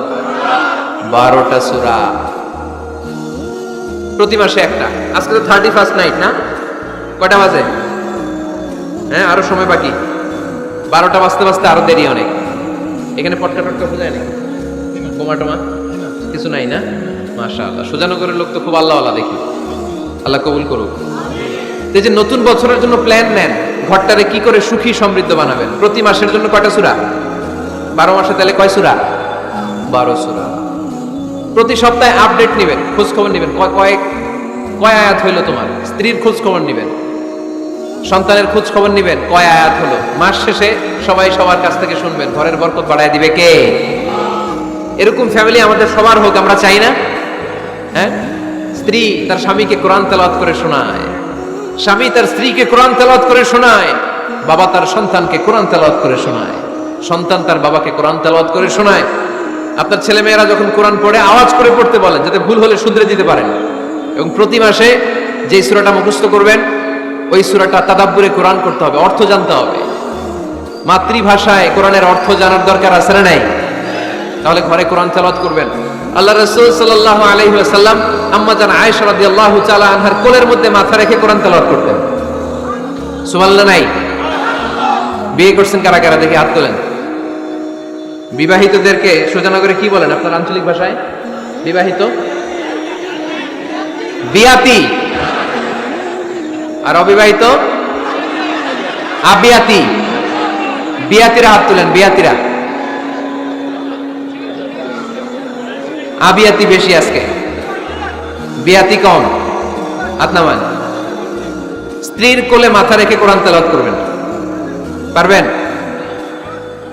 12টা সূরা। প্রতি মাসে একটা। আজকে তো 31st নাইট না? কয়টা বাজে? হ্যাঁ, আরো সময় বাকি। 12টা বাজতে বাজতে আরো দেরি অনেক। এখানে পটকা টটকা বোঝায় না? বোমা টোমা কিছু নাই না? মাশাআল্লাহ, সুজানগরের লোক তো খুব আল্লাহওয়ালা দেখি। আল্লাহ কবুল করুক। এই যে নতুন বছরের জন্য প্ল্যান নেন, ঘরটারে কি করে সুখী সমৃদ্ধ বানাবেন। প্রতি মাসের জন্য কয়টা সূরা? 12 মাসে তাহলে কয় সূরা? 12 সূরা। প্রতি সপ্তাহে আপডেট নেবেন, খোঁজ খবর নেবেন, কয় আয়াত হইলো তোমার। স্ত্রীর খোঁজ খবর নেবেন, সন্তানের খোঁজ খবর নেবেন, কয় আয়াত হলো। মাস শেষে সবাই সবার কাছ থেকে শুনবেন, ঘরের বরকত বাড়ায় দিবে কে? এরকম ফ্যামিলি আমাদের সবার হোক, আমরা চাই না? হ্যাঁ, স্ত্রী তার স্বামীকে কোরআন তেলাওয়াত করে শোনায়, স্বামী তার স্ত্রীকে কোরআন তেলাওয়াত করে শোনায়, বাবা তার সন্তানকে কোরআন তেলাওয়াত করে শোনায়, সন্তান তার বাবাকে কোরআন তেলাওয়াত করে শোনায়। আপনার ছেলে মেয়েরা যখন কোরআন পড়ে আওয়াজ করে পড়তে বলেন, যাতে ভুল হলে শুধরে দিতে পারেন। এবং প্রতি মাসে যে সূরাটা মুখস্থ করবেন, ওই সূরাটা তাদাব্বুরে কোরআন করতে হবে, অর্থ জানতে হবে। মাতৃভাষায় কোরআনের অর্থ জানার দরকার আছে না নাই? তাহলে ঘরে কোরআন তেলাওয়াত করবেন। আল্লাহ রাসূল সাল্লাল্লাহু আলাইহি ওয়াসাল্লাম আম্মা জান আয়েশা রাদিয়াল্লাহু তাআলা আনহার কোলের মধ্যে মাথা রেখে কোরআন তেলাওয়াত করতেন। সুবহানাল্লাহ নাই? বিয়ে করছেন কারা কারা দেখে হাত তোলেন। বিবাহিতদেরকে সুজানগরে কি বলেন আপনার আঞ্চলিক ভাষায়? বিবাহিত বিয়াতি, আর অবিবাহিত আবিয়াতি। বিয়াতিরা হাত তোলেন, বিয়াতিরা। আবিয়াতি বেশি আজকে, বিয়াতি কম। হাত নামান। স্ত্রীর কোলে মাথা রেখে কোরআন তেলাওয়াত করবেন, পারবেন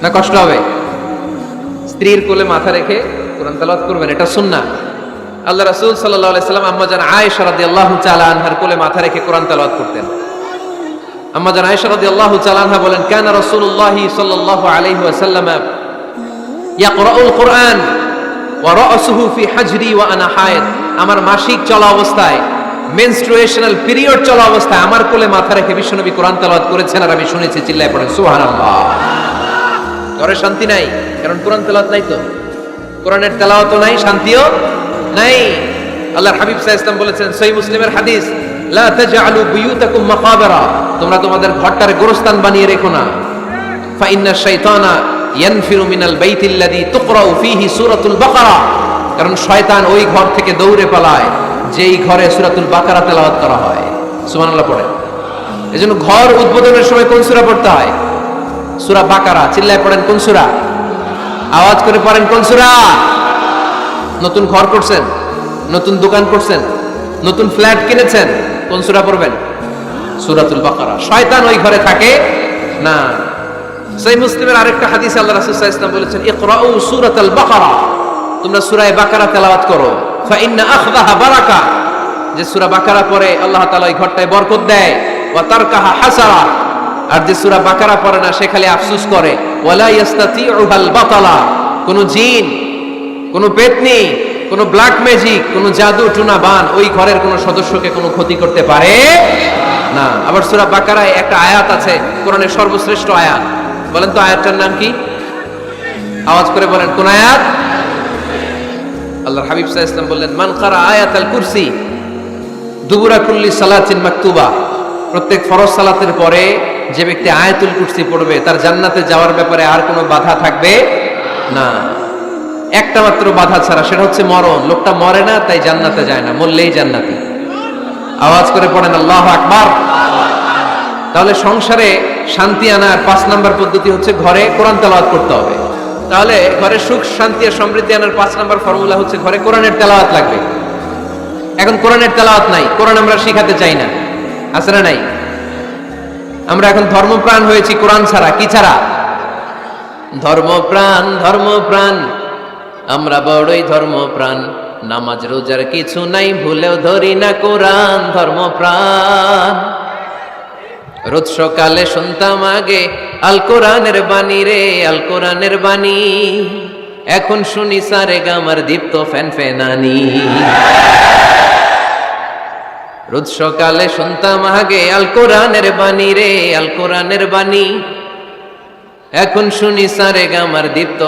না? কষ্ট হবে? স্ত্রীর কোলে মাথা রেখে কোরআন তেলাওয়াত করবেন, এটা সুন্নাহ। আল্লাহ রাসূল সাল্লাল্লাহু আলাইহি সাল্লাম আম্মা জান আয়েশা রাদিয়াল্লাহু তাআলা আনহার কোলে মাথা রেখে কোরআন তেলাওয়াত করতেন। আম্মা জান আয়েশা রাদিয়াল্লাহু তাআলা আনহা বলেন, কানা রাসূলুল্লাহ সাল্লাল্লাহু আলাইহি ওয়াসাল্লাম ইয়াকরাউল কুরআন ওয়া রাসুহু ফি হাজরি ওয়া আনা হায়েদ। আমার মাসিক চলা অবস্থায়, মেনস্ট্রুয়েশনাল পিরিয়ড চলা অবস্থায় আমার কোলে মাথা রেখে বিশ্বনবী কোরআন তেলাওয়াত করেছেন, আর আমি শুনেছি। চিল্লায় পড়েন সুবহানাল্লাহ। ঘরে শান্তি নাই, কারণ কোরআন তেলাওয়াত নাই। তো কোরআনের তেলাওয়াতও নাই, শান্তিও নাই। আল্লাহর হাবিব সাল্লাল্লাহু আলাইহি ওয়াসাল্লাম বলেছেন, সহিহ মুসলিমের হাদিস, লা তাজআলু বুয়ুতাকুম মাকাবিরা, তোমরা তোমাদের ঘরটারে গোরস্থান বানিয়ে রেখো না। ফা ইন্না শাইতানা ইয়ানফিরু মিনাল বাইতিল্লাযী তুকরাউ ফীহি সূরাতুল বাকারা, কারণ শয়তান ওই ঘর থেকে দৌড়ে পালায় যেই ঘরে সূরাতুল বাকারা তেলাওয়াত করা হয়। সুবহানাল্লাহ পড়েন। এজন্য ঘর উদ্বোধনের সময় কোন সূরা পড়তে হয়? সূরা বাকারা। চিল্লায় পড়েন কোন সূরা? আওয়াজ করে পড়েন কোন সূরা? নতুন ঘর করছেন, নতুন দোকান করছেন, নতুন ফ্ল্যাট কিনেছেন, কোন সূরা পড়বেন? সূরাতুল বাকারা। শয়তান ওই ঘরে থাকে না। সহিহ মুসলিমের আরেকটা হাদিসে আল্লাহ রাসূল সাল্লাল্লাহু আলাইহি ওয়াসাল্লাম বলেছেন, ইকরাউ সূরাতাল বাকারা, তোমরা সূরা বাকারা তেলাওয়াত করো। ফা ইন্না আখযাহা বারাকা, যে সূরা বাকারা পড়ে আল্লাহ তাআলা ওই ঘরটায় বরকত দেয়। ওয়া তারকাহা হাসারা, আর যে সূরা বাকারা পড়ে না সে খালি আফসোস করে। ওয়ালা ইস্তাতিউহাল বাতালা, কোন জিন, কোন পেতনি, কোন ব্ল্যাক ম্যাজিক, কোন জাদু টুনা বান ওই ঘরের কোন সদস্যকে কোনো ক্ষতি করতে পারে না। আবার সূরা বাকারায় একটা আয়াত আছে, কোরআনের সর্বশ্রেষ্ঠ আয়াত। বলেন তো আয়াতটার নাম কি? আওয়াজ করে বলেন কোন আয়াত? আল্লাহর হাবিব সাল্লাল্লাহু আলাইহি ওয়াসাল্লাম বললেন, মান কারা আয়াতাল কুরসি দুবুরা কুল্লি সালাতিন মাকতুবা, প্রত্যেক ফরজ সালাতের পরে যে ব্যক্তি আয়াতুল কুরসি পড়বে তার জান্নাতে যাওয়ার ব্যাপারে আর কোনো বাধা থাকবে না। একটা মাত্র বাধা ছাড়া, সেটা হচ্ছে মরণ। লোকটা মরে না তাই জান্নাতে যায় না, মরলেই জান্নাতি। আওয়াজ করে পড়েন আল্লাহু আকবার। তাহলে সংসারে শান্তি আনার 5 নাম্বার পদ্ধতি হচ্ছে ঘরে কোরআন তেলাওয়াত করতে হবে। তাহলে ঘরে সুখ শান্তি আর সমৃদ্ধি আনার 5 নাম্বার ফর্মুলা হচ্ছে ঘরে কোরআনের তেলাওয়াত লাগবে। এখন কোরআনের তেলাওয়াত নাই, কোরআন আমরা শিখাতে চাই না, আছে না নাই? আমরা এখন ধর্মপ্রাণ হয়েছি কোরআন ছাড়া। কি ছাড়া? ধর্মপ্রাণ, ধর্মপ্রাণ, আমরা বড়ই ধর্মপ্রাণ। নামাজ রোজার কিছু নাই, ভুলেও ধরি না কোরআন। ধর্মপ্রাণ, রোজ সকালে শুনতাম আগে আল কোরআনের বাণী রে, আল কোরআনের বাণী। এখন শুনি সারে গামার দীপ্ত ফ্যান ফ্যানানি। রোজ সকালে শুনতাম আগে আল কোরআনের বাণী রে, আল কোরআনের বাণী। এখন শুনি সারে গামার দীপ্ত